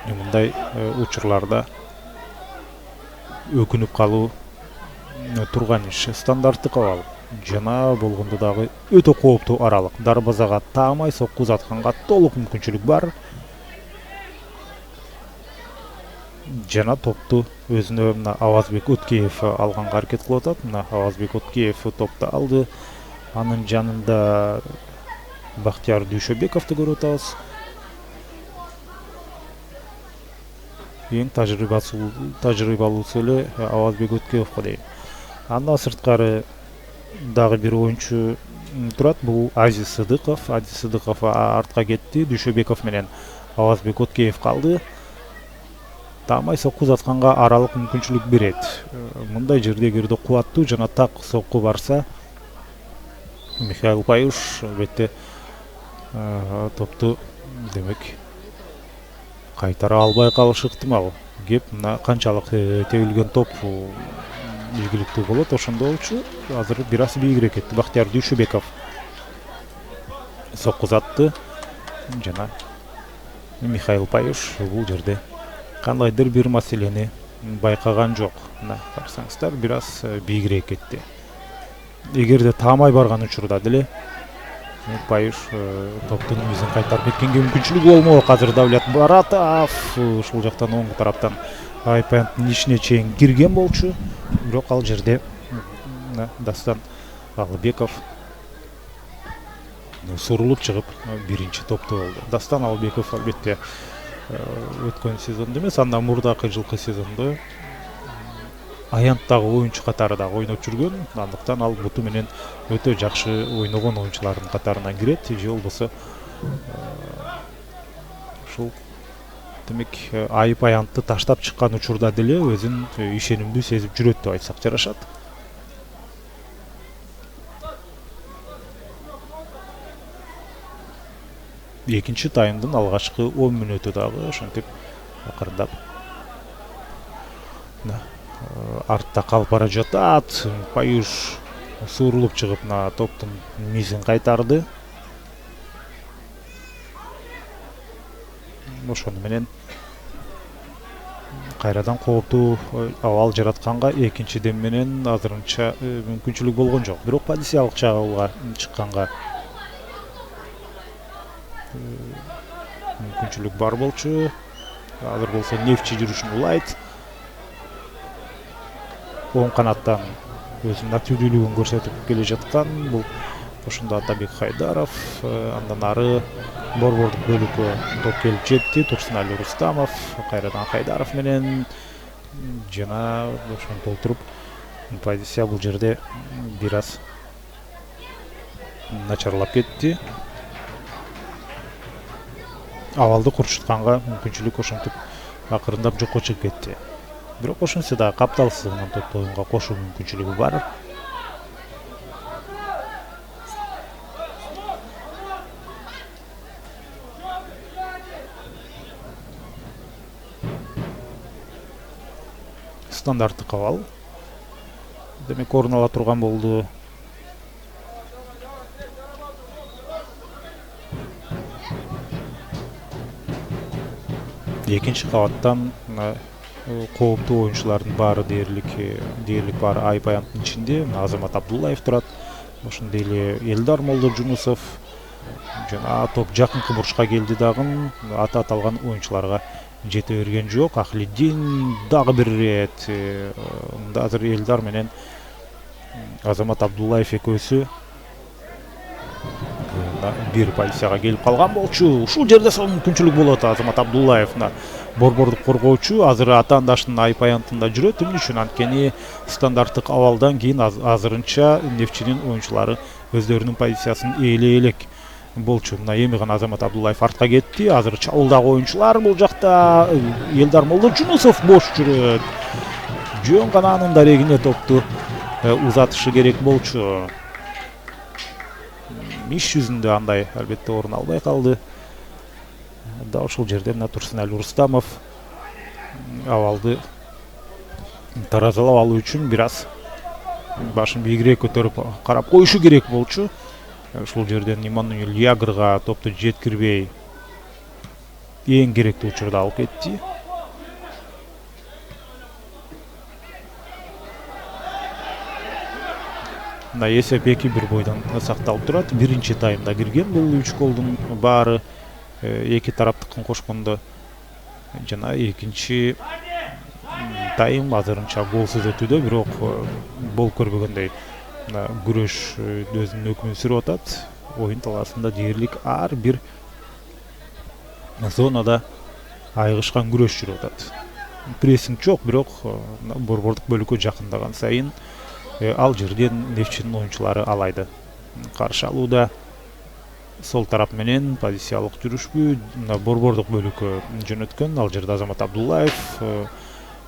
мындай учурларда өкүнүп калуу турган иш. Стандарттык абал жана болгондо дагы өтө кооптуу аралык. Дарбазага таамай сокку узатканга толук мүмкүнчүлүк бар. Жана топту өзүнө мына Авазбек Өткеев алганга аракет кылып атат. Мына Авазбек Өткеев топту алды. Анын жанында Бактияр Дүйшөбековду көрүп атабыз. Эң тажрыйбалуусу эле Авазбек Өткеевго дейм. Андан сырткары дагы бир оюнчу турат. Бул Азиз Сыдыков. Азиз Сыдыков артка кетти. Дүйшөбеков менен Авазбек Өткеев калды. Таамай сокку узатканга аралык мүмкүнчүлүк берет. Мындай жерде эгерде кубаттуу жана так сокку барса, Михаил Паюш албетте топту демек кайтара албай калышы ыктымал. Кеп мына канчалык тебилген топ ийгиликтүү болот, ошондо болчу. Азыр бир аз бийигирээк кетти. Бактияр Дүйшөбеков сокку узатты, жана Михаил Паюш бул жерде кандайдыр бир маселени байкаган жок. Мына карасаңыздар, бир аз бийигирээк кетти. Эгерде таамай барган учурда деле Паюш топтун изин кайтарып кеткенге мүмкүнчүлүк болмок. Азыр Давлет Баратов ушул жактан оң тараптан Айпаянттын ичине чейин кирген болчу. Бирок ал жерде Дастан Албеков сурулуп чыгып биринчи топту болду. Дастан Албеков албетте өткөн сезондо эмес, андан мурдакы жылкы сезондо Аянттагы оюнчу катарында ойноп жүргөн. Андыктан ал буту менен өтө жакшы ойногон оюнчулардын катарына кирет. Же болбосо ушул демек Айпаянтты таштап чыккан учурда деле өзүн ишенимдүү сезип жүрөт деп айтсак жарашат. экинчи таймдын алгачкы 10 мүнөтү дагы ошентип акырындап артта калып бара жатат. Паюш суурулуп чыгып топтун мизин кайтарды. Ошону менен кайрадан кооптуу абал жаратканга экинчиден менен азырынча мүмкүнчүлүк болгон жок. Бирок позициялык чабуулга чыкканга мүмкүнчүлүк бар болчу. Азыр болсо Нефчи жүрүшүн улайт. Оң канаттан өзүнүн активдүүлүгүн көрсөтүп келе жаткан бул ошондо Атабек Хайдаров, андан ары борбордук бөлүккө топ келип жетти. Турсунали Рустамов кайрадан Хайдаров менен жана ошентип отуруп позиция бул жерде бир аз начарлап кетти. Абалды курчутканга мүмкүнчүлүк ошентип акырындап жокко чыгып кетти. Бирок ошентсе да капталсыздыгынан топто оюнга кошуу мүмкүнчүлүгү бар. Стандарттык абал. Демек орун ала турган болду. Экинчи кабаттан кооптуу оюнчулардын баары дээрлик баары айып аянттын ичинде. Азамат Абдуллаев турат. Ошондой эле Элдар Молдожунусов жана топ жакынкы бурчка келди дагы аты аталган оюнчуларга жете берген жок. Ахлиддин дагы бир ирет. Азыр Элдар менен Азамат Абдуллаев экөөсү бир позицияга келип калган болчу. Ушул жерде сол мүмкүнчүлүк болот. Азамат Абдуллаев борбордук коргоочу азыр атаандаштын айып аянтында жүрөт. Эмне үчүн? Анткени стандарттык абалдан кийин азырынча Нефчинин оюнчулары өздөрүнүн позициясын ээлей элек болчу. Мына эми гана Азамат Абдуллаев артка кетти. Азыр чабуулдагы оюнчулар бул жакта. Элдар Молдожунусов бош жүрөт. Жөн гана анын дарегине топту узатышы керек болчу. Иш жүзүндө андай албетте орун албай калды. Да ошол жерде мына Турсунали Рустамов абалды таразалап алуу үчүн бир аз башын бийигирээк көтөрүп карап коюшу керек болчу. Ушул жерден Иммануил Ягрга топту жеткирбей эң керектүү учурда алып кетти. Мына эсеп 2-1 бойдон сакталып турат. Биринчи таймда кирген бул 3 голдун баары эки тараптыкын кошкондо жана экинчи тайм азырынча голсуз өтүүдө, бирок болуп көрбөгөндөй күрөш өзүнүн өкмүн сүрүп атат. Оюн талаасында дээрлик ар бир зонада айгышкан күрөш жүрүп атат. Прессинг жок, бирок борбордук бөлүккө жакындаган сайын ал жерден Нефчинин оюнчулары алайды. Каршы алууда сол тарап менен позициялык жүрүшпү борбордук бөлүккө жөнөткөн. Ал жерде Азамат Абдуллаев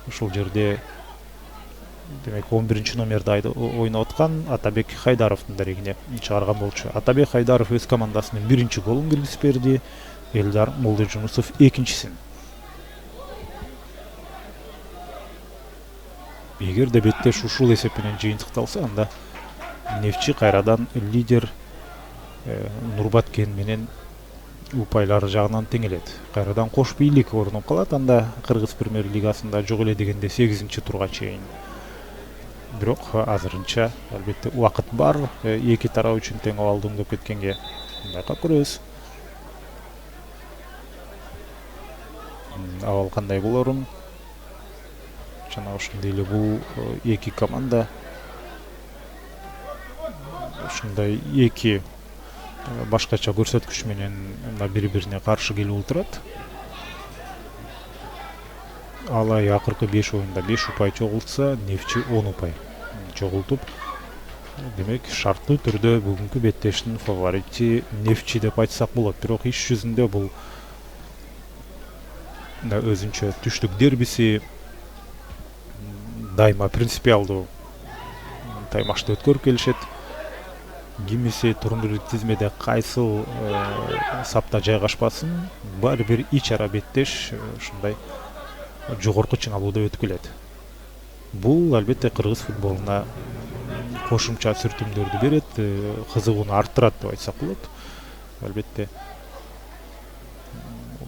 ушул жерде демек 11 номерди ойноп аткан Атабек Хайдаровдун дарегине чыгарган болчу. Атабек Хайдаров өз командасынын биринчи голун киргизип берди. Элдар Молдожунусов экинчисин. Эгерде беттеш ушул эсеп менен жыйынтыкталса, анда Нефчи кайрадан лидер Нурбаткен менен упайлары жагынан теңелет. Кайрадан кош бийлик орнуп калат. Анда Кыргыз премьер лигасында жок эле дегенде 8-чи турга чейин. Бирок азырынча албетте убакыт бар. Эки тарап үчүн тең абалды оңдоп кеткенге байкап көрөбүз. Абал кандай болорун жана ошондой эле бул эки команда ушундай эки башкача көрсөткүч менен бири-бирине каршы келип отурат. Алай акыркы 5 оюнда 5 упай чогултса, Нефчи 10 упай чогултуп, демек шарттуу түрдө бүгүнкү беттештин фаворити Нефчи деп айтсак болот. Бирок иш жүзүндө бул өзүнчө түштүк дербиси дайыма принципиалдуу таймашты өткөрүп келишет. кимиси турнирлик тизмеде кайсыл сапта жайгашпасын, баары бир ич ара беттеш ушундай жогорку чыңалууда өтүп келет. Бул албетте кыргыз футболуна кошумча сүртүмдөрдү берет, кызыгууну арттырат деп айтсак болот. Албетте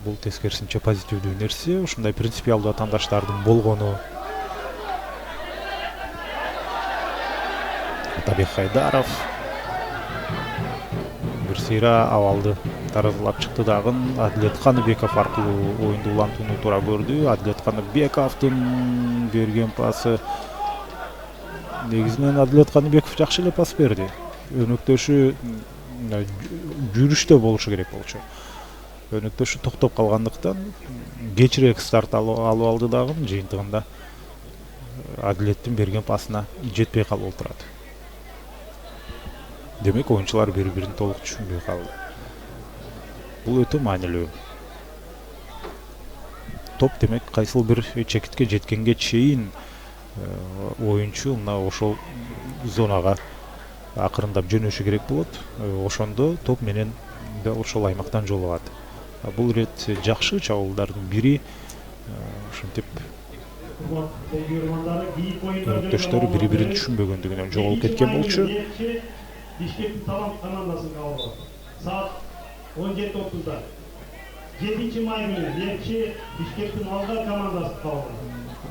бул тескерисинче позитивдүү нерсе. Ушундай принципиалдуу атаандаштардын болгону Табек Хайдаров бир сыйра абалды таразылап чыкты дагы. Адилет Каныбеков аркылуу оюнду улантууну туура көрдү. Адилет Каныбековдун берген пасы, негизинен Адилет Каныбеков жакшы эле пас берди. Өнөктөшү жүрүштө болушу керек болчу. Өнөктөшү токтоп калгандыктан кечирээк старт алып алды дагы, жыйынтыгында Адилеттин берген пасына жетпей калып отурат. Демек оюнчулар бири-бирин толук түшүнбөй калды. Бул өтө маанилүү. Топ демек кайсыл бир чекитке жеткенге чейин оюнчу мына ошол зонага акырындап жөнөшү керек болот. Ошондо топ менен дал ошол аймактан жолугат. Бул ирет жакшы чабуулдардын бири. Ушинтип өнөктөштөрү бири-бирин түшүнбөгөндүгүнөн жоголуп кеткен болчу. Бишкектин Талант командасын кабыл алат. Саат 17:30-да 7 май күнү Нефчи Бишкектин Алга командасын кабыл алат.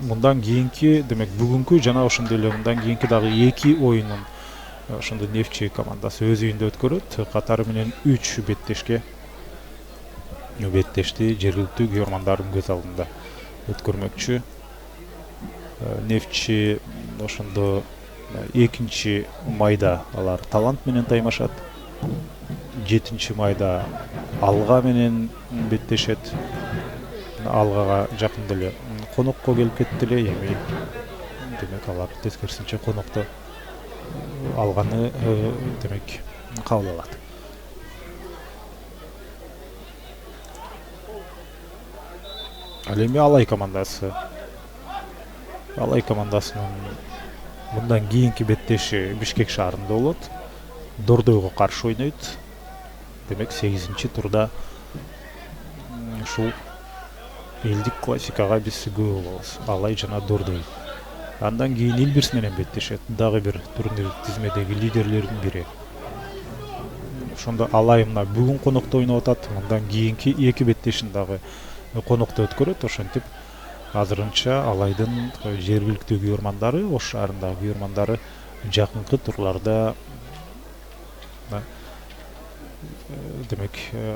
Мындан кийинки, демек бүгүнкү жана ошондой эле мындан кийинки дагы 2 оюнун ошондо Нефчи командасы өз үйүндө өткөрөт. Катары менен 3 беттешти жергиликтүү күйөрмандардын көз алдында өткөрмөкчү. Нефчи ошондо 2 майда алар Талант менен таймашат. 7 майда Алга менен беттешет. Алгага жакын деле конокко келип кетти эле. Эми демек алар тескерисинче конокто Алганы демек кабыл алат. Ал эми Алай командасынын мындан кийинки беттеши Бишкек шаарында болот. Дордойго каршы ойнойт. Демек 8-турда ушул элдик классикага биз күбө болобуз. Алай жана Дордой. Андан кийин Илбирс менен беттешет. Дагы бир турнирлик тизмедеги лидерлердин бири. Ошондо Алай мына бүгүн конокто ойноп атат. Мындан кийинки 2 беттешин дагы конокто өткөрөт. Ошентип азырынча Алайдын жергиликтүү күйөрмандары, Ош шаарындагы күйөрмандары жакынкы турларда демек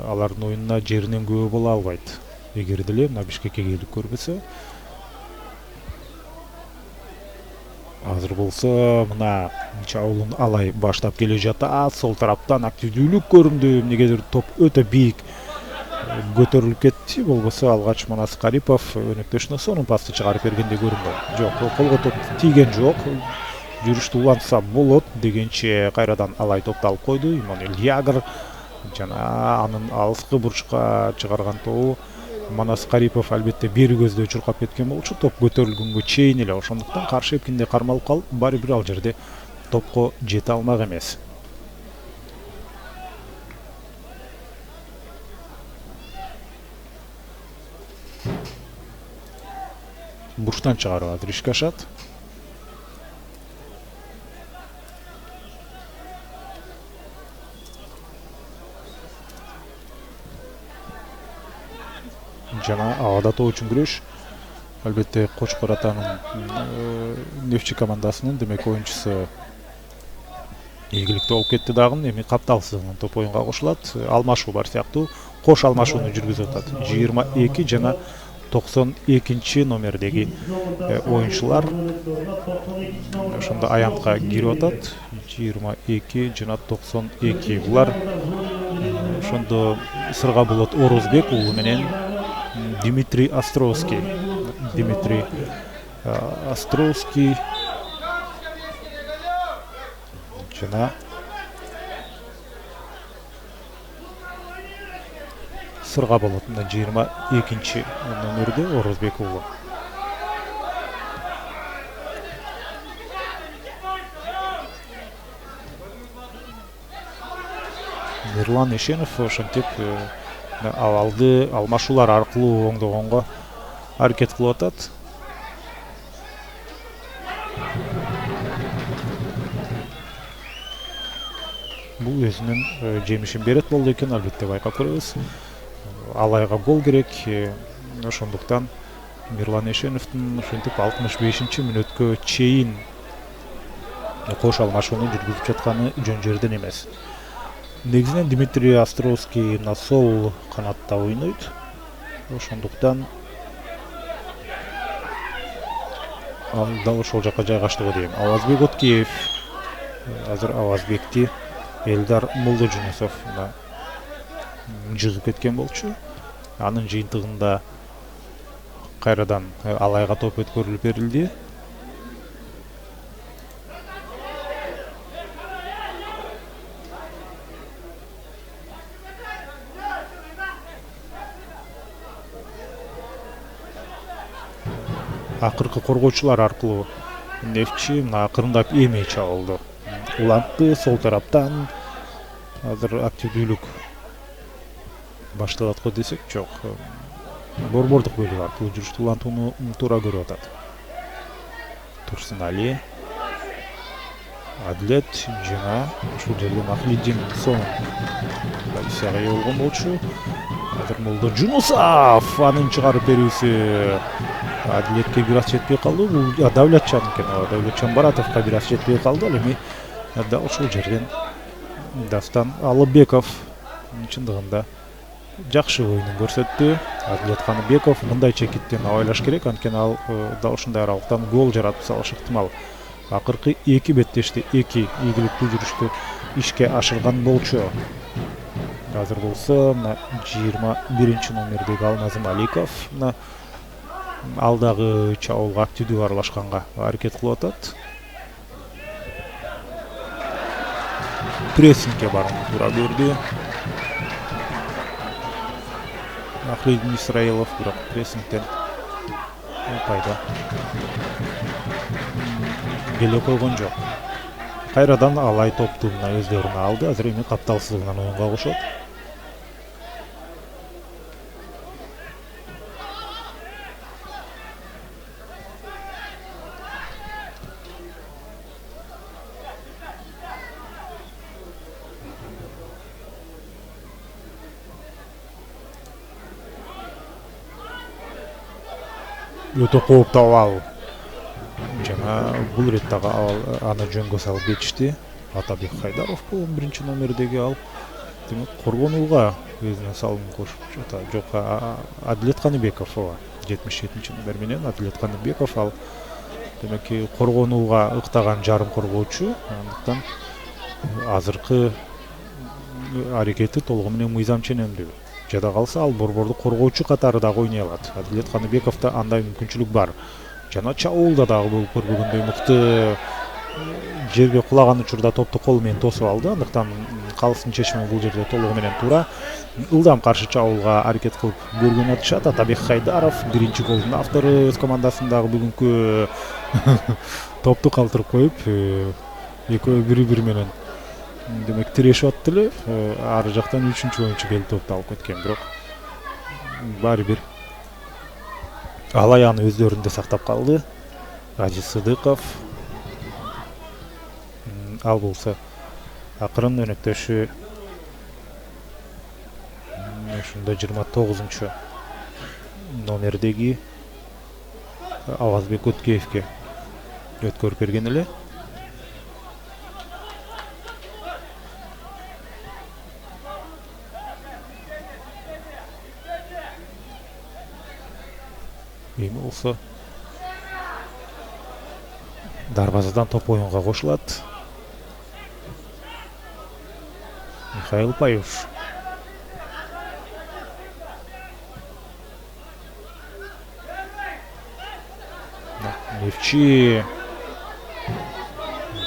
алардын оюнуна жеринен күбө боло албайт. Эгер деле мына Бишкекке келип көрбөсө, азыр болсо мына чабуулун Алай баштап келе жатат. Сол тараптан активдүүлүк көрүндү. Эмнегедир топ өтө бийик көтөрүлүп кетти. Болбосо алгач Манас Карипов өнөктөшүнө сонун пасты чыгарып бергендей көрүндү. Жок, колго топ тийген жок. Жүрүштү улантса болот дегенче кайрадан Алай топту алып койду. Имануил Ягр жана анын алыскы бурчка чыгарган тобу Манас Карипов албетте бери көздө чуркап кеткен болчу. Топ көтөрүлгөнгө чейин эле ошондуктан каршы эпкинде кармалып калып, баары бир ал жерде топко жете алмак эмес. Бурчтан чыгарып атыр Ишкашат. Жана абада тоо үчүн күрөш. Албетте Кочкор атанын Нефчи командасынын демек оюнчусу ийгиликтүү болуп кетти дагы. Эми капталсыздан топ оюнга кошулат. Алмашуу бар сыяктуу. Кош алмашууну жүргүзүп атат. 22 жана 92 номердеги оюнчулар ошондо аянтка кирип атат. 22 жана 92. Булар ошондо Сырга болот Орозбек уулу менен Дмитрий Островский жана Сырга болот мына 22 номерде Орозбек уулу. Мирлан Эшенов ошентип абалды алмашуулар аркылуу оңдогонго аракет кылып атат. Бул өзүнүн жемишин берет болду экен, албетте байкап көрөбүз. Алайга гол керек. Ошондуктан Мирлан Эшеновдун ошентип 65-мүнөткө чейин кош алмашууну жүргүзүп жатканы жөн жерден эмес. Негизинен Дмитрий Островский на сол канатта ойнойт. Ошондуктан ал дал ошол жака жайгашты го дейм. Авазбек Откеев азыр Авазбекти Элдар Молдожунусов жыгып кеткен болчу. Анын жыйынтыгында кайрадан Алайга топ өткөрүлүп берилди. Акыркы коргоочулар аркылуу Нефчи акырындап эме чабылды. Улантты сол тараптан. Азыр активдүүлүк башталат го десек жок. Борбордук бөлүк аркылуу жүрүштү улантууну туура көрүп атат. Турсунали, Адлет жана ушул жерден Ахмеддин сон позицияга ээ болгон болчу. Азыр Молдожунусов анын чыгарып берүүсү Адлетке бир аз жетпей калды. Бул Давлетчан экен. Давлетчан Баратовго бир аз жетпей калды. Ал эми дал ушул жерден Дастан Алыбеков чындыгында жакшы оюнун көрсөттү. Адлет Каныбеков мындай чекиттен абайлаш керек, анткени ал дал ушундай аралыктан гол жаратып салышы ыктымал. Акыркы 2 беттешти, 2 ийгиликтүү жүрүштү ишке ашырган болчу. Азыр болсо 21 номердеги Алмазым Аликов ал дагы чабуулга активдүү аралашканга аракет кылып атат. Прессингге барууну туура көрдү. Ахмеддин Исраилов бирок прессингден пайда келе койгон жок. Кайрадан Алай топту өздөрүнө алды. Азыр эми капталсыздыгынан оюнга кошот. Өтө кооптуу абал. Жана бул ирет дагы аны жөнгө салып кетишти. Атабек Хайдаров бул 11 номердеги ал. Демек коргонууга өзүнүн салымын кошуп жатат. Жок, Адлет Каныбеков 77 номер менен Адлет Каныбеков ал демек коргонууга ыктаган жарым коргоочу. Андыктан азыркы аракети толугу менен мыйзам ченемдүү. Жада калса ал борбордук коргоочу катары дагы ойной алат. Адлет Каныбековдо андай мүмкүнчүлүк бар. Жана чабуулда дагы болуп көрбөгөндөй мыкты жерге кулаган учурда топту кол менен тосуп алды. Андыктан калыстын чечими бул жерде толугу менен туура. Ылдам каршы чабуулга аракет кылып көргөн атышат. Атабек Хайдаров биринчи голдун автору өз командасындагы бүгүнкү топту калтырып коюп, экөө бири-бири менен демек тирешип атты эле. Ары жактан 3-чү оюнчу келип топту алып кеткен, бирок баары бир Алай аны өздөрүндө сактап калды. Газиз Сыдыков ал болсо акырын өнөктөшү ушунда 29-чу номердеги Авазбек Откеевке өткөрүп берген эле. Эми болсо дарбазадан топ оюнга кошулат. Михаил Паюш. Нефчи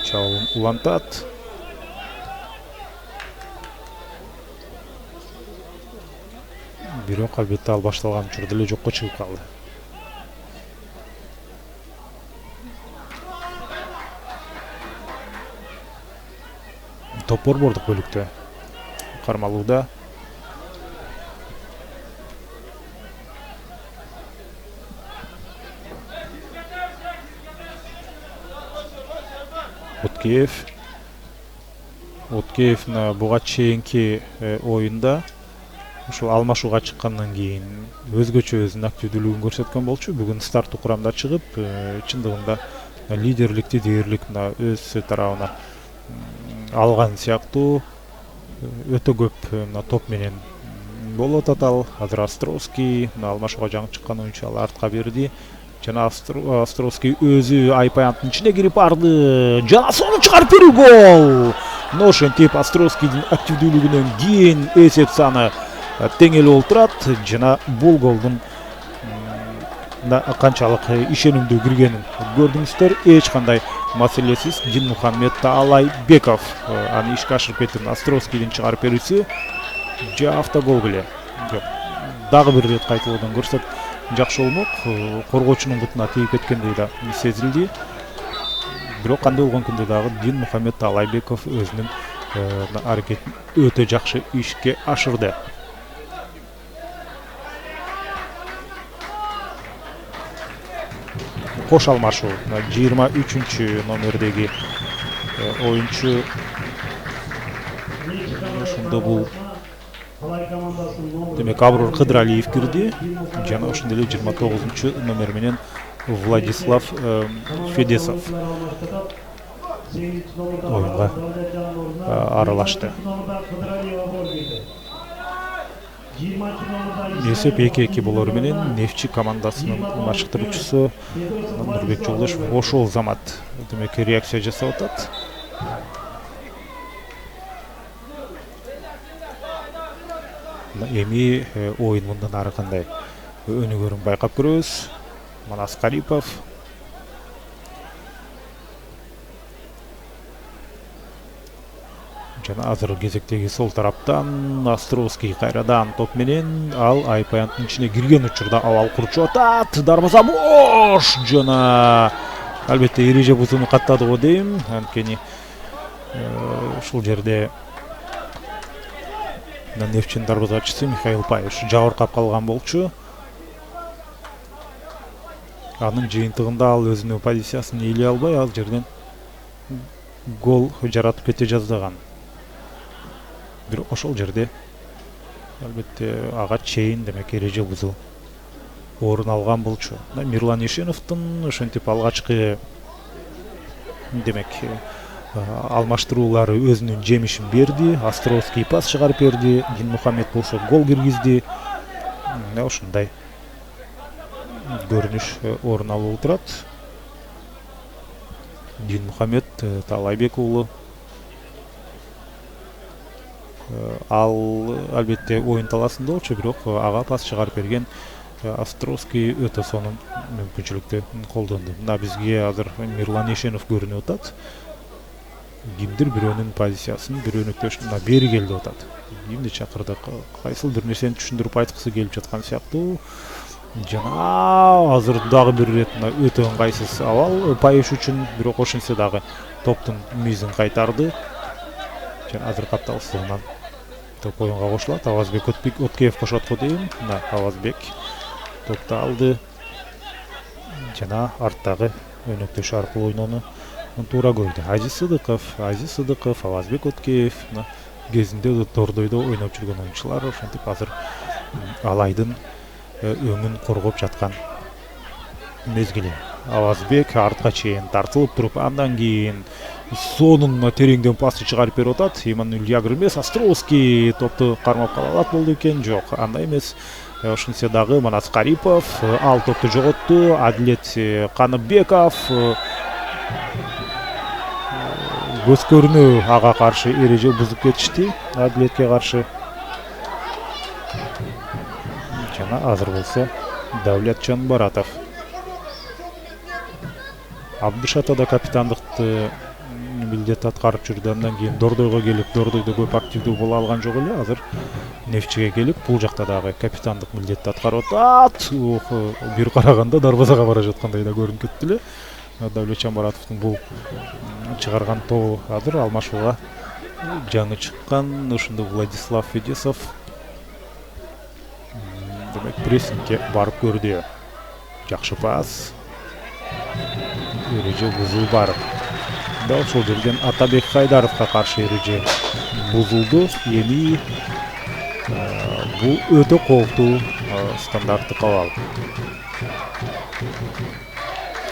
чабуулун улантат. Бирок албетте ал башталган учурда эле жокко чыгып калды. Топ борбордук бөлүктө кармалууда. Уткеев буга чейинки оюнда ушул алмашууга чыккандан кийин өзгөчө өзүнүн активдүүлүгүн көрсөткөн болчу. Бүгүн старттуу курамда чыгып, чындыгында лидерликти дээрлик өз тарабына алган сыяктуу өтө көп топ менен болуп атат ал. Азыр Островский алмашууга жаңы чыккан оюнчу ал артка берди. Жана Островский өзү айпаянттын ичине кирип барды. Жана сону чыгарып берүү гол. Ошентип Островскийдин активдүүлүгүнөн кийин эсеп саны теңелип олтурат. Жана бул голдун канчалык ишенимдүү киргенин көрдүңүздөр. Эч кандай маселесиз Динмухамед Таалайбеков аны ишке ашырып кетти. Островскийдин чыгарып берүүсү же автогол беле. Дагы бир рет кайталоодан көрсөк жакшы болмок. Коргоочунун бутуна тийип кеткендей да сезилди. Бирок кандай болгон күндө дагы Динмухамед Таалайбеков өзүнүн аракетин өтө жакшы ишке ашырды. Кош алмашуу 23 номердеги оюнчу. Ошондо бул демек Абрур Кыдыралиев кирди. Жана ошондой эле 29 номер менен Владислав Федесов оюнга аралашты. Эсеп 2-2 болору менен Нефчи командасынын машыктыруучусу Нурбек Жолдошев ошол замат демек реакция жасап атат. Эми оюн мындан ары кандай өнүгөрүн байкап көрөбүз. Манас Карипов жана азыр кезектеги сол тараптан Островский кайрадан топ менен ал айпаянттын ичине кирген учурда абал курчуп атат. Дарбаза бош жана албетте эреже бузууну каттады го дейм. Анткени ушул жерде Нефчинин дарбазачысы Михаил Паевич жабыркап калган болчу. Анын жыйынтыгында ал өзүнүн позициясын ээлей албай ал жерден гол жаратып кете жаздаган. Бирок ошол жерде албетте ага чейин демек эреже бузуу орун алган болчу. Мирлан Ишеновдун ошентип алгачкы демек алмаштыруулары өзүнүн жемишин берди. Островский пас чыгарып берди. Динмухамед болсо гол киргизди. Ошондой көрүнүш орун алып отурат. Динмухамед Таалайбек уулу ал албетте оюн таласында болчу, бирок ага пас чыгарып берген Островский өтө сонун мүмкүнчүлүктү колдонду. Мына бизге азыр Мирлан Ишенов көрүнүп атат. Кимдир бирөөнүн позициясын бирөөнүктөш бери келди атат. Кимди чакырдык? Кайсыл бир нерсени түшүндүрүп айткысы келип жаткан сыяктуу. Жана азыр дагы бир ирет өтө ыңгайсыз абал Паевич үчүн, бирок ошентсе дагы топтун мизин кайтарды. Жана азыр капталсызлыгынан топ оюнга кошулат. Авазбек Уткеев кошот го дейм. Авазбек топду алды. Жана арттагы өнөктөшү аркылуу ойноону туура көрдү. Азиз Сыдыков, Авазбек Уткеев кезинде Дордойдо ойноп жүргөн оюнчулар ошентип азыр Алайдын өңүн коргоп жаткан мезгили. Авазбек артка чейин тартылып туруп, андан кийин сонун тереңден пасты чыгарып берип атат. Имануил Ягр эмес, Островский топту кармап кала алат болду экен. Жок, андай эмес. Ошентсе дагы Манас Карипов ал топту жоготту. Адилет Каныбеков көз көрүнүү ага каршы эреже бузуп кетишти. Адилетке каршы. Жана азыр болсо Давлетжан Баратов. Абдышата да капитандыкты милдет аткарып жүрдү. Андан кийин Дордойго келип, Дордойдо көп активдүү боло алган жок эле. Азыр Нефчиге келип, бул жакта дагы капитандык милдетти аткарып атат. Бир караганда дарбазага бара жаткандай да көрүнүп кетти эле. Давлетжан Баратовдун бул чыгарган тобу азыр алмашууга жаңы чыккан ушундай Владислав Федесов демек прессингке барып көрдү. Жакшы пас. Эреже бузулбаров. Дал ошол жерден Атабек Хайдаровго каршы эреже бузулду. Эми бул өтө кооптуу стандарттык кабал.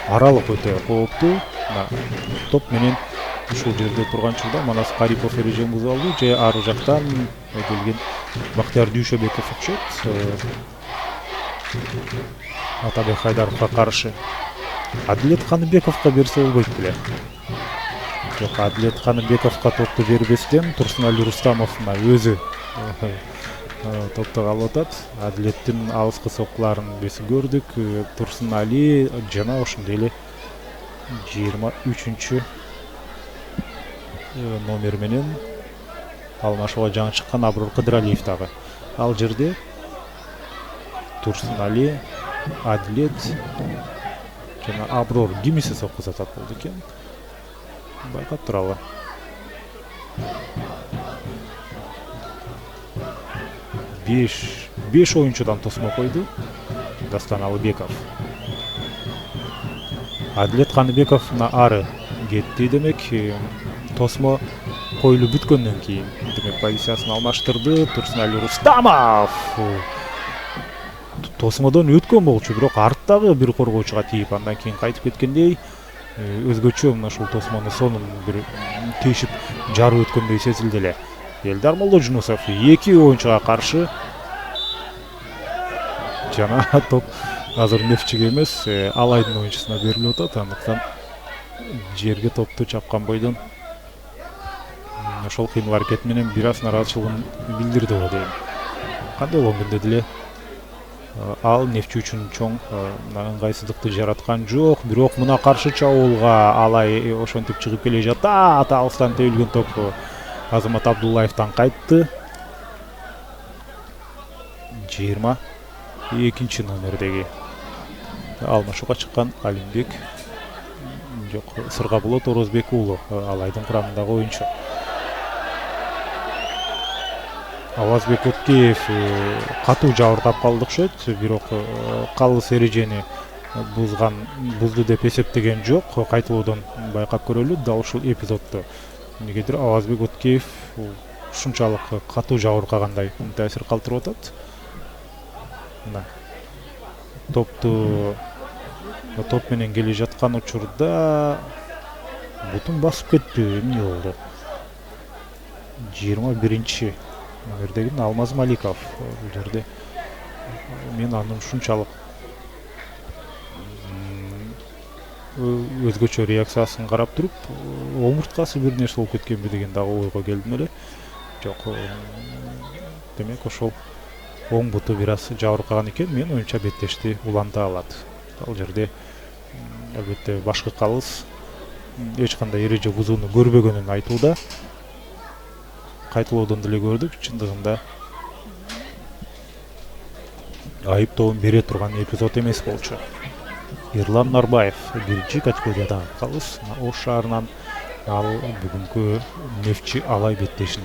Аралык өтө кооптуу. Топ менен ушул жерде турган чагда Манас Карипов эрежени буза алды же ары жактан келген Бактияр Дүйшөбеков окшойт. Атабек Хайдаровго каршы. Адилет Каныбековго берсе болбойт беле. Жок, Адилет Каныбековго топту бербестен Турсунали Рустамовна өзү топту алып атат. Адилеттин алыскы соккуларын биз көрдүк. Турсунали жана ошондой эле 23 номер менен алмашууга жаңы чыккан Аброр Кыдыралиев дагы. Ал жерде Турсунали, Адилет жана Аброр кимиси сокку сатат болду экен. Байкап туралы. Беш оюнчудан тосмо койду Дастан Алыбеков. Адилет Каныбеков ары кетти демек. Тосмо коюлуп бүткөндөн кийин демек позициясын алмаштырды. Турсунали Рустамов тосмодон өткөн болчу, бирок арттагы бир коргоочуга тийип андан кийин кайтып кеткендей, өзгөчө мына ушул тосмонун сонун бир тешип жарып өткөндөй сезилди эле. Элдар Молдожунусов эки оюнчуга каршы жана топ азыр Нефтчиге эмес, Алайдын оюнчусуна берилип атат. Андыктан жерге топту чапкан бойдон ошол кыймыл аракет менен бир аз нараазычылыгын билдирди го дейм. Кандай болгон күндө деле ал Нефтчи үчүн чоң ыңгайсыздыкты жараткан жок, бирок мына каршы чабуулга Алай ошентип чыгып келе жатат. Алыстан тебилген топ Азамат Абдуллаевтан кайтты. 22 номердеги алмашууга чыккан Алимбек жок, Сыргабулот Орозбек уулу Алайдын курамындагы оюнчу. Авазбек Уткеев катуу жабыркап калды окшойт, бирок калыс эрежени бузду деп эсептеген жок. Кайтылуудан байкап көрөлү дал ушул эпизодду. Негедир Авазбек Уткеев ушунчалык катуу жабыркагандай таасир калтырып атат. Топ менен келе жаткан учурда бутун басып кетти. Эмне болду? 21 номердеги Алмаз Маликов. Бул жерде мен анын ушунчалык өзгөчө реакциясын карап туруп, омурткасы бир нерсе болуп кеткенби деген дагы ойго келдим эле. Жок, демек ошол оң буту бир аз жабыркаган экен. Мен оюнча беттешти уланта алат. Ал жерде албетте башкы калыс эч кандай эреже бузууну көрбөгөнүн айтууда. Кайтылуудан деле көрдүк, чындыгында айыптоон бере турган эпизод эмес болчу. Эрлан Нарбаев биринчи категориядагы калыс Ош шаарынан ал бүгүнкү Нефтчи Алай беттешин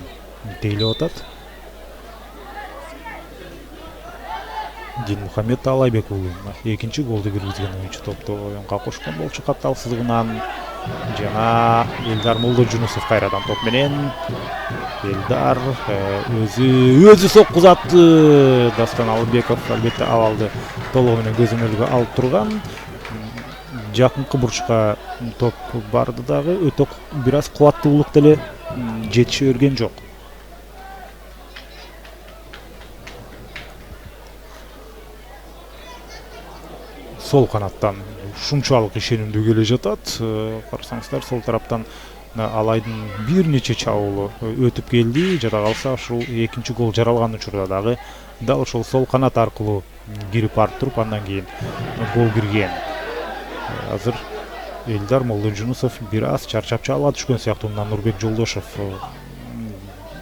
тейлеп атат. Динмухамед Алайбек уулу экинчи голду киргизген оюнчу топту оюнга кошкон болчу катталсыздыгынан. Жана Элдар Молдожунусов кайрадан топ менен. Элдар өзү сокку затты. Дастан Алыбеков албетте абалды толугу менен көзөмөлгө алып турган. Жакынкы бурчка топ барды дагы өтө бир аз кубаттуулук деле жетише берген жок. Сол канаттан ушунчалык ишенимдүү келе жатат. Карасаңыздар, сол тараптан Алайдын бир нече чабуулу өтүп келди. Жада калса ушул экинчи гол жаралган учурда дагы дал ошол сол канат аркылуу кирип барып туруп, андан кийин гол кирген. Азыр Элдар Молдожунусов бир аз чарчап чалга түшкөн сыяктуу. Нурбек Жолдошов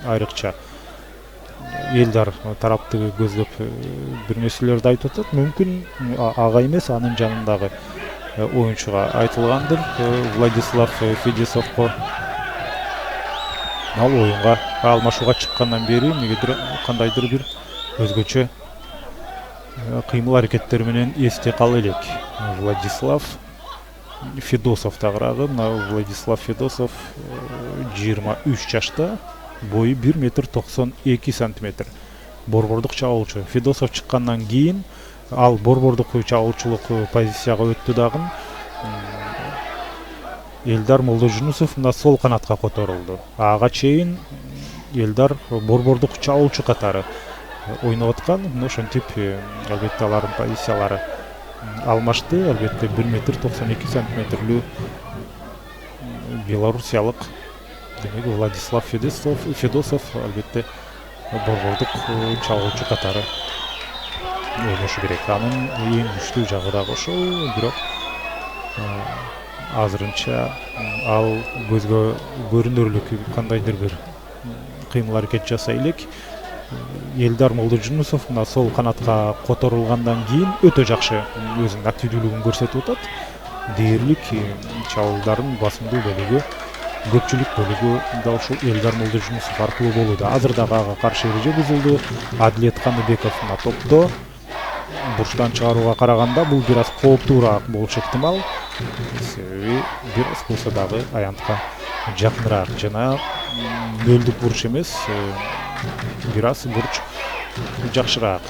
айрыкча Элдар тарапты көздөп бир нерселерди айтып атат. Мүмкүн ага эмес, анын жанындагы оюнчуга айтылгандыр. Владислав Федесовго ал оюнга алмашууга чыккандан бери эмнегедир кандайдыр бир өзгөчө кыймыл аракеттери менен эсте кала элек. Владислав Федосов тагыраагы, мына Владислав Федосов 23 жашта, бою 1,92 сантиметр. Борбордук чабуулчу. Федосов чыккандан кийин ал борбордук чабуулчулук позицияга өттү дагы. Элдар Молдожунусов мына сол канатка которулду. Ага чейин Элдар борбордук чабуулчу катары ойноп аткан. Ошентип албетте алардын позициялары алмашты. Албетте 1,92 сантиметрлүү белорусиялык демек Владислав Федосов албетте борбордук чабуулчу катары ойношу керек. Анын эң күчтүү жагы дагы ошол, бирок азырынча ал көзгө көрүнөрлүк кандайдыр бир кыймыл аракет жасай элек. Элдар Молдожунусов мына сол канатка которулгандан кийин өтө жакшы өзүнүн активдүүлүгүн көрсөтүп атат. Дээрлик чабуулдардын басымдуу бөлүгү, көпчүлүк бөлүгү да ушул Элдар Молдожунусов аркылуу болууда. Азыр дагы ага каршы эреже бузулду. Адилет Каныбеков мына топто бурчтан чыгарууга караганда бул бир аз кооптуураак болушу ыктымал. Себеби бир аз болсо дагы аянтка жакыныраак жана нөлдүк бурч эмес, бир аз бурч жакшыраак.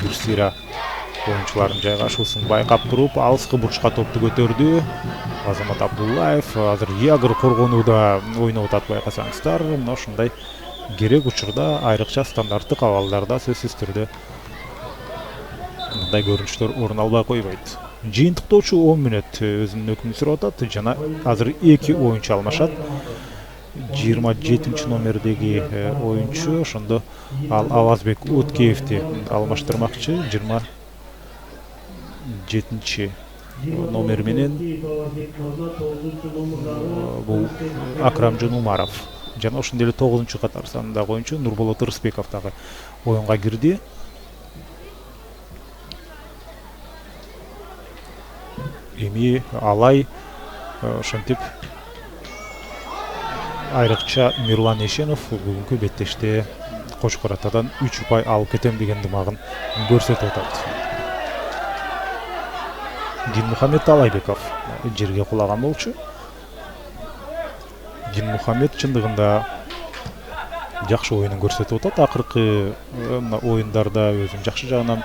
Бир сыйра оюнчулардын жайгашуусун байкап туруп, алыскы бурчка топту көтөрдү. Азамат Абдуллаев азыр Ягыр коргонууда ойноп атат байкасаңыздар. Мына ушундай керек учурда, айрыкча стандарттык абалдарда сөзсүз түрдө мындай көрүнүштөр орун албай койбойт. Жыйынтыктоочу 10 мүнөт өзүнүн өкүмүн сүрөп атат. Жана азыр 2 оюнчу алмашат. 27 номердеги оюнчу ошондо ал Авазбек Өткеевди алмаштырмакчы. 27 номер менен бул Акрамжон Умаров. Жана ошондой эле 9-чу катар санындагы оюнчу Нурболот Ырысбеков дагы оюнга кирди. Эми Алай ошентип айрыкча Мирлан Эшенов бүгүнкү беттеште Кочкор Атадан 3 упай алып кетем деген дымагын көрсөтүп атат. Динмухамед Алайбеков жерге кулаган болчу. Динмухамед чындыгында жакшы оюнун көрсөтүп атат. Акыркы оюндарда өзүн жакшы жагынан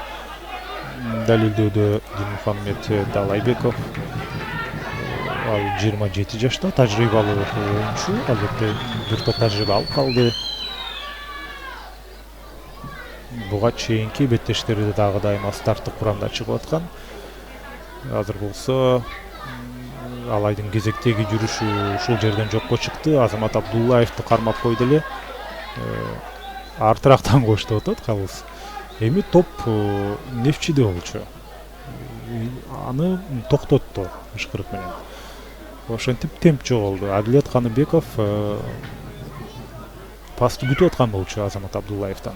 далилдөөдө Динмухамед Алайбеков ал 27 жашта, тажрыйбалуу оюнчу, албетте бир топ тажрыйба алып калды. Буга чейинки беттештерде дагы дайыма старттык курамда чыгып аткан. Азыр болсо Алайдын кезектеги жүрүшү ушул жерден жокко чыкты. Азамат Абдуллаевди кармап койду эле. Артырактан коштуп атат калыс. Эми топ Нефчиде болчу. Аны токтотту ышкырык менен. Ошентип темп жоголду. Адилет Каныбеков пастты күтүп аткан болчу Азамат Абдуллаевден.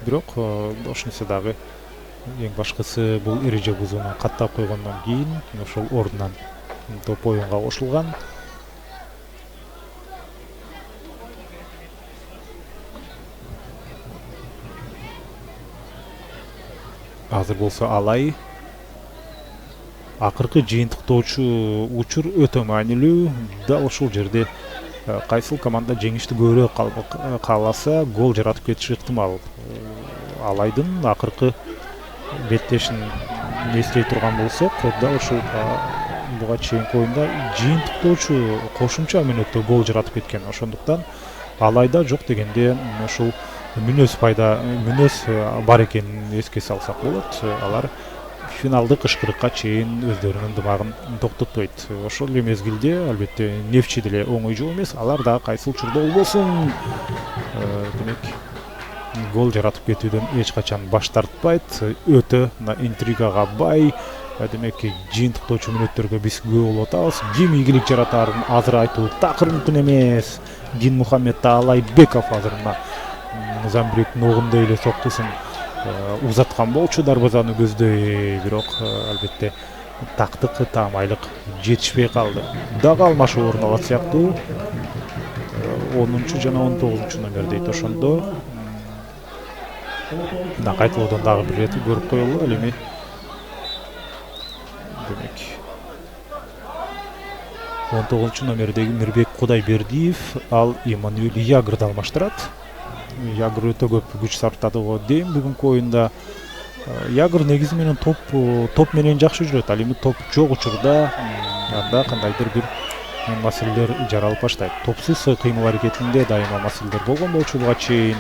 Бирок ошонусу дагы эң башкысы бул эреже бузууну каттап койгондон кийин ошол ордунан топ оюнга кошулган. Азыр болсо Алай акыркы жыйынтыктоочу учур өтө маанилүү. Дал ушул жерде кайсыл команда жеңишти көбүрөөк кааласа гол жаратып кетиши ыктымал. Алайдын акыркы беттешин эстей турган болсок, дал ушул буга чейинки оюнда жыйынтыктоочу кошумча мүнөттө гол жаратып кеткен. Ошондуктан Алайда жок дегенде ушул мүнөз бар экенин эске салсак болот. Алар финалдык ышкырыкка чейин өздөрүнүн дымагын токтотпойт. Ошол эле мезгилде албетте Нефчи деле оңой жол эмес. Алар да кайсыл учурда болбосун демек гол жаратып кетүүдөн эч качан баш тартпайт. Өтө интригага бай. Демек жыйынтыктоочу мүнөттөргө биз күбө болуп атабыз. Ким ийгилик жаратарын азыр айтуу такыр мүмкүн эмес. Динмухамед Алайбеков азыр Замбиректин огундай эле соктусун узаткан болчу, дарбазаны көздөй. Бирок албетте тактык таамайлык жетишпей калды. Дагы алмашуу орун алат сыяктуу. 10 жана 19 номердейт ошондо. Мына кайталоодон дагы бир рет көрүп коелу. Ал эми демек 19 номердеги Мирбек Кудайбердиев ал Эммануэль Ягрды алмаштырат. Ягр өтө көп күч сарптады го дейм бүгүнкү оюнда. Ягр негизи менен топ менен жакшы жүрөт. Ал эми топ жок учурда анда кандайдыр бир маселелер жаралып баштайт. Топсуз кыймыл аракетинде дайыма маселелер болгон болчу буга чейин.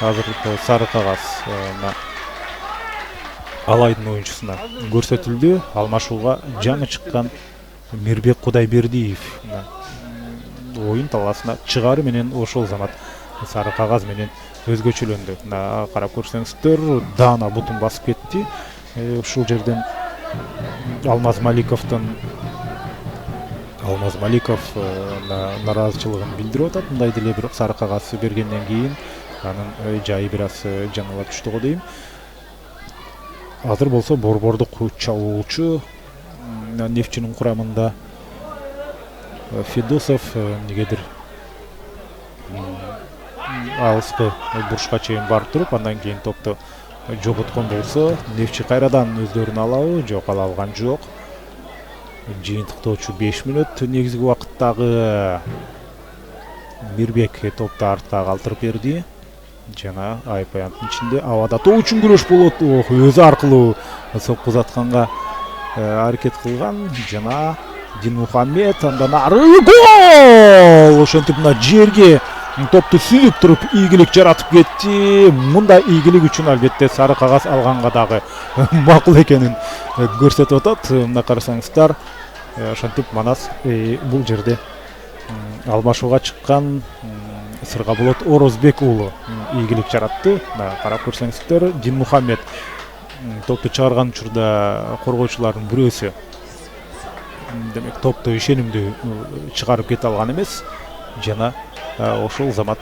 Азыр сары кагаз Алайдын оюнчусуна көрсөтүлдү. Алмашууга жаңы чыккан Мирбек Кудайбердиев оюн талаасына чыгары менен ошол замат сары кагаз менен өзгөчөлөндү. Карап көрсөңүздөр, Дана бутун басып кетти. Ушул жерден Алмаз Маликов нараазычылыгын билдирип атат. Мындай деле бирок сары кагаз бергенден кийин анын жайы бир аз жаңылап түштү го дейм. Азыр болсо борбордук чабуулчу Нефтчинин курамында Федосов негедир алыскы бурушка чейин барып туруп, андан кийин топту жоготкон болсо, Нефтчи кайрадан өздөрүн алабы? Жок, ала алган жок. Жыйынтыктоочу 5 минут. Негизги убакыттагы Мирбек топту артка калтырып берди. Жана айпаянттын ичинде абада тоо үчүн күрөш болот. Өзү аркылуу сопку узатканга аракет кылган. Жана Динмухаммед андан ары гол! Ошентип мына жерге топту сүзүп туруп ийгилик жаратып кетти. Мындай ийгилик үчүн албетте сары кагаз алганга дагы макул экенин көрсөтүп атат. Мына карасаңыздар, ошентип Манас бул жерде алмашууга чыккан Сыргаболот Орозбек уулу ийгилик жаратты. Карап көрсөңүздөр, Динмухаммед топту чыгарган учурда коргоочулардын бирөөсү демек топту ишенимдүү чыгарып кете алган эмес. Жана ошол замат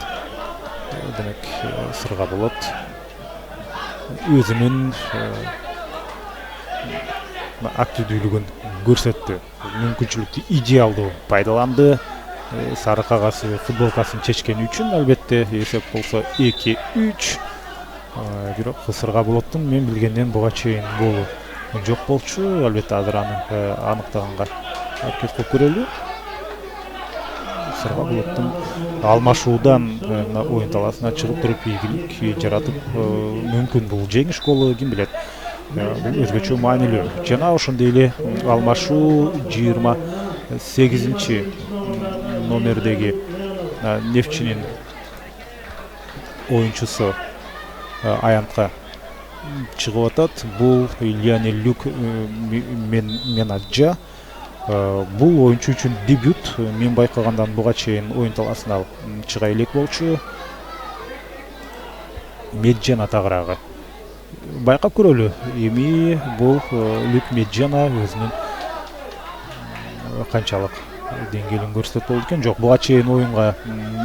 демек Сыргаболот өзүнүн активдүүлүгүн көрсөттү. Мүмкүнчүлүктү идеалдуу пайдаланды. Сары кагаз футболкасын чечкени үчүн албетте эсеп болсо 2-3. Бирок Сыргаболоттун мен билгенден буга чейин голу жок болчу. Албетте азыр аны аныктаганга аракет кылып көрөлү. Сыргаболоттун алмашуудан оюн талаасына чыгып туруп ийгилик жаратып мүмкүн бул жеңиш голу, ким билет. Бул өзгөчө маанилүү. Жана ошондой эле алмашуу 28 номердеги Нефтчинин оюнчусу аянтка чыгып атат. Бул Лионель Люк Менаджа. Бул оюнчу үчүн дебют. Мен байкагандан буга чейин оюн талаасына чыга элек болчу. Меджан атагыраагы. Байкап көрөлү. Эми бул Люк Меджана өзүнүн канчалык деңгээлин көрсөтүп болду экен. Жок, буга чейин оюнга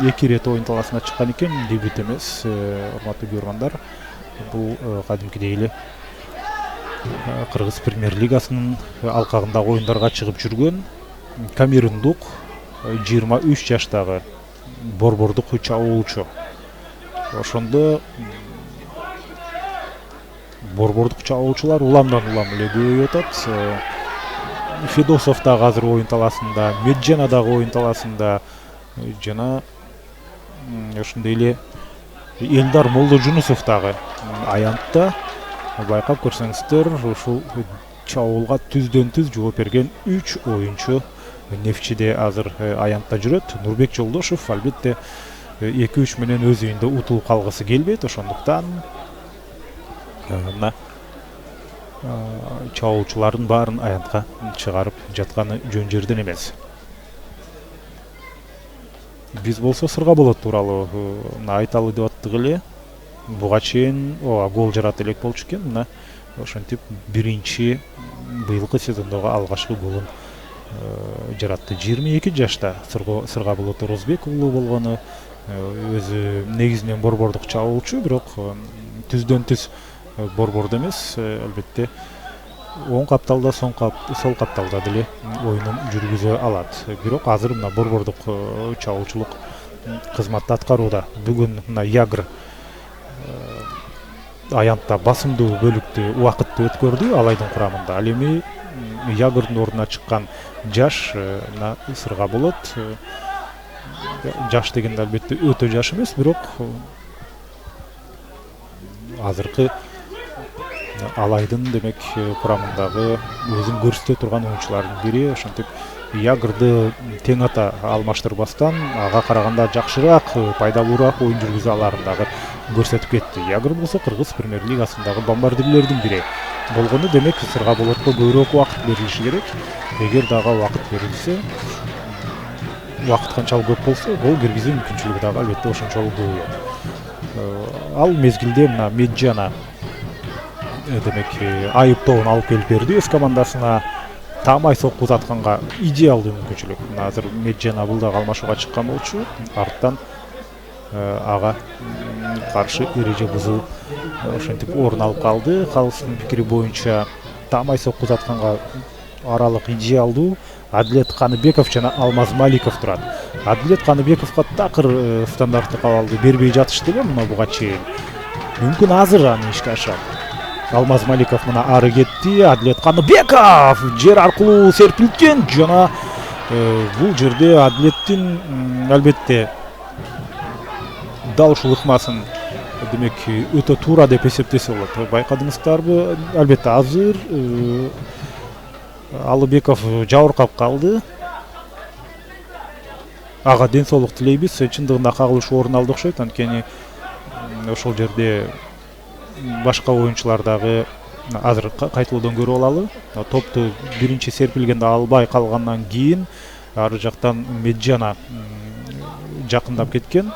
2 рет оюн талаасына чыккан экен. Дебют эмес, урматтуу көргөндөр. Бул кадимкидей эле Кыргыз премьер-лигасынын алкагындагы оюндарга чыгып жүргөн камерундук 23 жаштагы борбордук чабуулчу. Ошондо борбордук чабуулчулар уламдан улам эле көбөйүп атат. Федосов дагы азыр оюн талаасында, Меджана дагы оюн талаасында, жана ошондой эле Элдар Молдожунусов дагы аянтта. Байкап көрсөңүздөр, ушул чабуулга түздөн-түз жооп берген 3 оюнчу Нефтчиде азыр аянтта жүрөт. Нурбек Жолдошов албетте 2-3 менен өз үйүндө утулуп калгысы келбейт. Ошондуктан мына чабуулчулардын баарын аянтка чыгарып жатканы жөн жерден эмес. Биз болсо Сыргаболот тууралуу айталы деп аттык эле. Буга чейин гол жарата элек болчу экен. Мына ошентип биринчи быйылкы сезондогу алгачкы голун жаратты. 22 жашта Сыргаболот Орозбек уулу болгону. Өзү негизинен борбордук чабуулчу, бирок түздөн-түз борбордо эмес, албетте оң капталда, сол капталда деле оюнун жүргүзө алат. Бирок азыр мына борбордук чабуулчулук кызматты аткарууда. Бүгүн мына Ягр аянтта басымдуу бөлүктү убакытты өткөрдү Алайдын курамында. Ал эми Ягрдын ордуна чыккан жаш сырга болот. Жаш дегенде албетте өтө жаш эмес, бирок азыркы Алайдын демек курамындагы өзүн көрсөтө турган оюнчулардын бири. Ошентип Ягрды тең ата алмаштырбастан ага караганда жакшыраак, пайдалуураак оюн жүргүзө аларын дагы көрсөтүп кетти. Ягр болсо Кыргыз премьер-лигасындагы бомбардирлердин бири болгону, демек сырга болотко көбүрөөк убакыт берилиши керек. Эгер дагы убакыт берилсе, убакыт канчалык көп болсо, гол киргизүү мүмкүнчүлүгү дагы албетте ошончолук көбөйөт. Ал мезгилде мына Меджана демек айыптоон алып келип берди өз командасына. Таамай сокку узатканга идеалдуу мүмкүнчүлүк. Мына азыр Меджана бул дагы алмашууга чыккан болчу. Арттан ага каршы эреже бузуу ошентип орун алып калды. Калыстын пикири боюнча таамай сокку узатканга аралык идеалдуу. Адилет Каныбеков жана Алмаз Маликов турат. Адилет Каныбековго такыр стандарттык абалды бербей жатышты эле мына буга чейин. Мүмкүн азыр аны ишке ашат. Алмаз Маликов мына ары кетти. Адилет Каныбеков жер аркылуу серпилткен жана бул жерде Адилеттин албетте дал ушул ыкмасын демек өтө туура деп эсептесе болот. Байкадыңыздарбы? Албетте азыр Алыбеков жабыркап калды. Ага ден соолук тилейбиз. Чындыгында кагылыш орун алды окшойт. Анткени ошол жерде башка оюнчулар дагы азыр кайтылуудан көрүп алалы. Топту биринчи серпилгенде албай калгандан кийин ары жактан Меджана жакындап кеткен.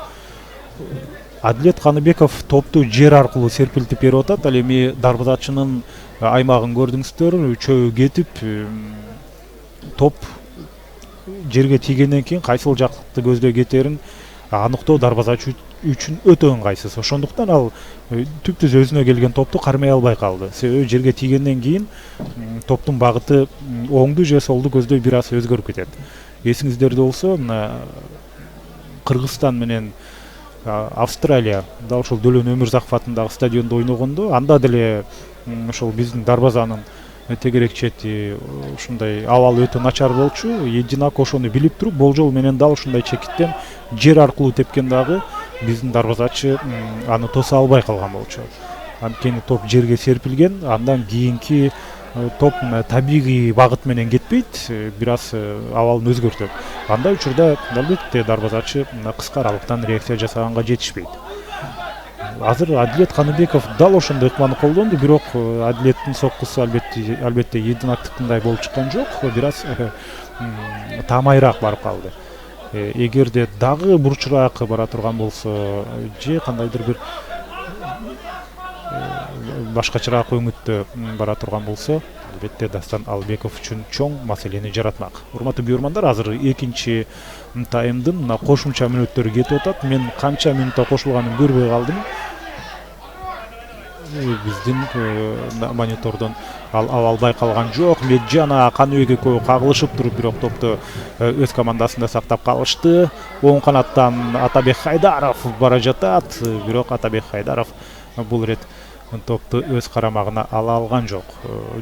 Адилет Каныбеков топту жер аркылуу серпилтип берип атат. Ал эми дарбазачынын аймагын көрдүңүздөр, чөйү кетип, топ жерге тийгенден кийин кайсыл жакты көздөй кетерин аныктоо дарбазачы үчүн өтө ыңгайсыз. Ошондуктан ал түптүз өзүнө келген топту кармай албай калды. Себеби жерге тийгенден кийин топтун багыты оңду же солду көздөй бир аз өзгөрүп кетет. Эсиңиздерде болсо, Кыргызстан менен Австралия да ошол Дөлөн Өмүрзаков атындагы стадиондо ойногондо, анда деле ошол биздин дарбазанын тегерек чети ушундай абал өтө начар болчу. Единак ошону билип туруп, болжол менен дал ушундай чекиттен жер аркылуу тепкен дагы биздин дарбазачы аны тоса албай калган болчу. Анткени топ жерге серпилген, андан кийинки топ табигый багыт менен кетпейт, бир аз абалын өзгөртөт. Андай учурда албетте дарбазачы кыска аралыктан реакция жасаганга жетишпейт. Азыр Адилет Каныбеков дал ошондой ыкманы колдонду, бирок Адилеттин соккусу албетте единактыкындай болуп чыккан жок, бир аз таамайраак барып калды. Эгерде дагы бурчураак бара турган болсо же кандайдыр бир башкачараак өңүттө бара турган болсо, албетте Дастан Албеков үчүн чоң маселени жаратмак. Урматтуу бүйөрмандар, азыр экинчи таймдын кошумча мүнөттөрү кетип атат. Мен канча мүнөттө кошулганын көрбөй калдым. Биздин монитордон ал албай калган жок. Меджана Каныбеков кагылышып туруп, бирок топту өз командасында сактап калышты. Оң канаттан Атабек Хайдаров бара жатат, бирок Атабек Хайдаров бул ирет топту өз карамагына ала алган жок.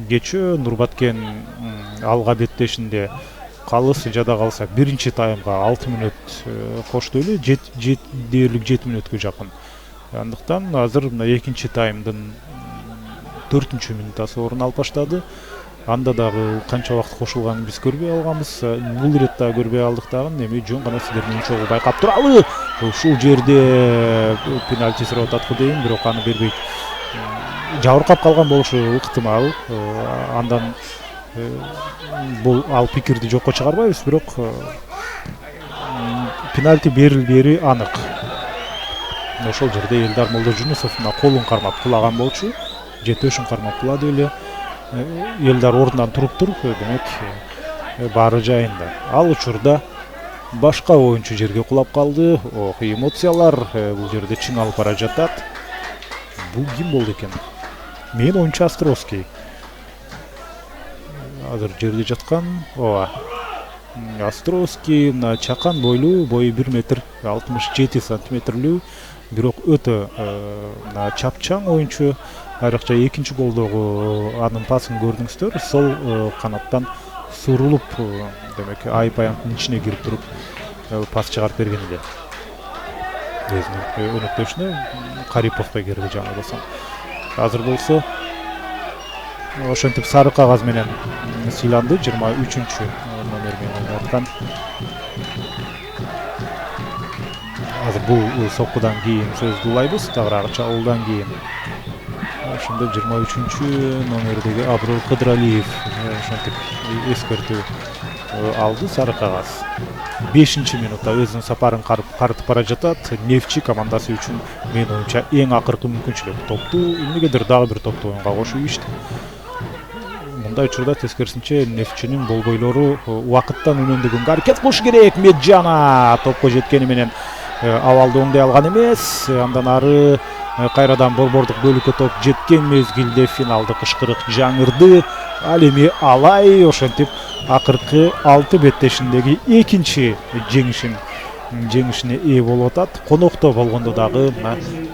Кечээ Нурбаткен алга беттешинде калыс жада калса биринчи таймга 6 мүнөт кошту эле, дээрлик 7 мүнөткө жакын. Андыктан азыр экинчи таймдын 4-чү мүнөтасы орун алып баштады. Анда дагы канча убакыт кошулганын биз көрбөй алганбыз. Бул ирет дагы көрбөй алдык дагы. Эми жөн гана сиздердин чогуу байкап туралы. Ушул жерде пенальти сурап атат дейм, бирок аны бербейт. Жабыркап калган болушу ыктымал. Андан бул ал пикирди жокко чыгарбайбыз, бирок пенальти берилбери анык. Ошол жерде Элдар Молдожунусов колун кармап кулаган болчу. Же төшүн кармап кулады эле. Элдар ордунан туруп демек баары жайында. Ал учурда башка оюнчу жерге кулап калды. Эмоциялар бул жерде чың алып бара жатат. Бул ким болду экен? Мен оюнчу Островский. азыр жерде жаткан ооба Островский мына чакан бойлуу, бою 1 метр 67 сантиметрлүү, бирок өтө мына чапчаң оюнчу. Айрыкча экинчи голдогу анын пасын көрдүңүздөр, сол канаттан сурулуп, демек айып аянттын ичине кирип туруп пас чыгарып берген эле. Өзүнүн өнөктөшүнө Кариповго кирди жаңылбасам. Азыр болсо ошентип сары кагаз менен сыйланды 23-чү номер менен ойнаткан. Азыр бул соккудан кийин сөздү улайбыз, тагыраагы чабуулдан кийин. Ошондо 23-чү номердеги Аброл Кыдыралиев ошентип эскертүү алды, сары кагаз. 5-минутта өзүнүн сапарын карытып бара жатат. Нефчи командасы үчүн мен оюнча эң акыркы мүмкүнчүлүк. Топту эмнегедир дагы бир топту оюнга кошуп ийишти. Мындай учурда тескерисинче Нефчинин болбойлору убакыттан үнөндөгөнгө аракет кылыш керек. Меджана топко жеткени менен абалды оңдой алган эмес. Андан ары кайрадан борбордук бөлүккө топ жеткен мезгилде финалдык ышкырык жаңырды. Ал эми Алай ошентип акыркы 6 беттешиндеги экинчи жеңишине ээ болуп атат. Конокто болгондо дагы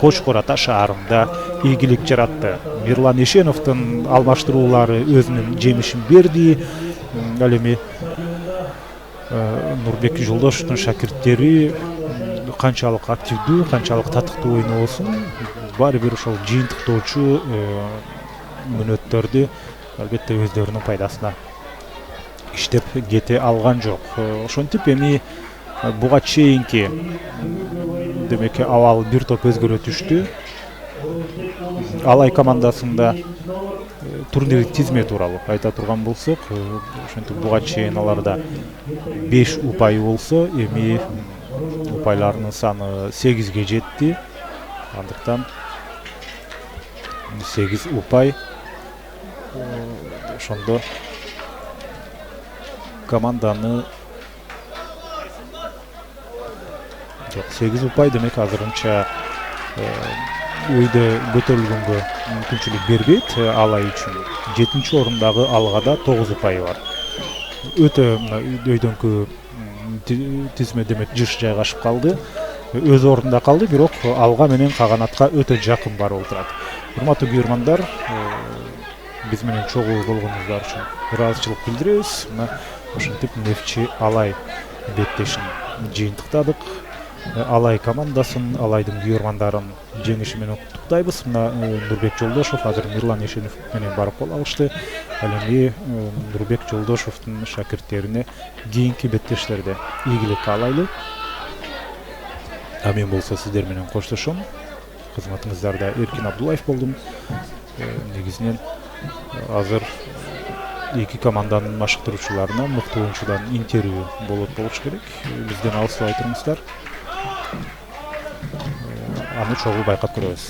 Кочкор Ата шаарында ийгилик жаратты. Мирлан Эшеновдун алмаштыруулары өзүнүн жемишин берди. Ал эми Нурбек Жолдошевдун шакирттери канчалык активдүү, канчалык татыктуу ойнобосун, баары бир ошол жыйынтыктоочу мүнөттөрдү албетте өздөрүнүн пайдасына иштеп кете алган жок. Ошентип эми буга чейинки демек абал бир топ өзгөрө түштү. Алай командасында турнирлик тизме тууралуу айта турган болсок, ошентип буга чейин аларда 5 упай болсо, эми упайларынын саны 8ге жетти. Андыктан 8 упай. Ошондо команданы 8 упай демек азырынча өйдө көтөрүлгөнгө мүмкүнчүлүк бербейт Алай үчүн. 7-чи орундагы Алгада 9 упайы бар. Өтө өйдөнкү тизме демек жыш жайгашып калды. Өз ордунда калды, бирок Алга менен Каганатка өтө жакын барып отурат. Урматтуу көрөрмандар, биз менен чогуу болгонуңуздар үчүн ыраазычылык билдиребиз. Ошентип Нефчи Алай беттешин жыйынтыктадык. Алай командасын, Алайдын күйөрмандарын жеңиши менен куттуктайбыз. Нурбек Жолдошев азыр Мирлан Эшенов менен барып кол алышты. Ал эми Нурбек Жолдошевдун шакирттерине кийинки беттештерде ийгилик каалайлы. А мен болсо сиздер менен коштошом. Кызматыңыздарда Эркин Абдуллаев болдум. Негизинен азыр эки команданын машыктыруучуларына мыкты оюнчудан интервью болуш керек. Бизден алыстабай туруңуздар. Аны чогуу байкап көрөбүз.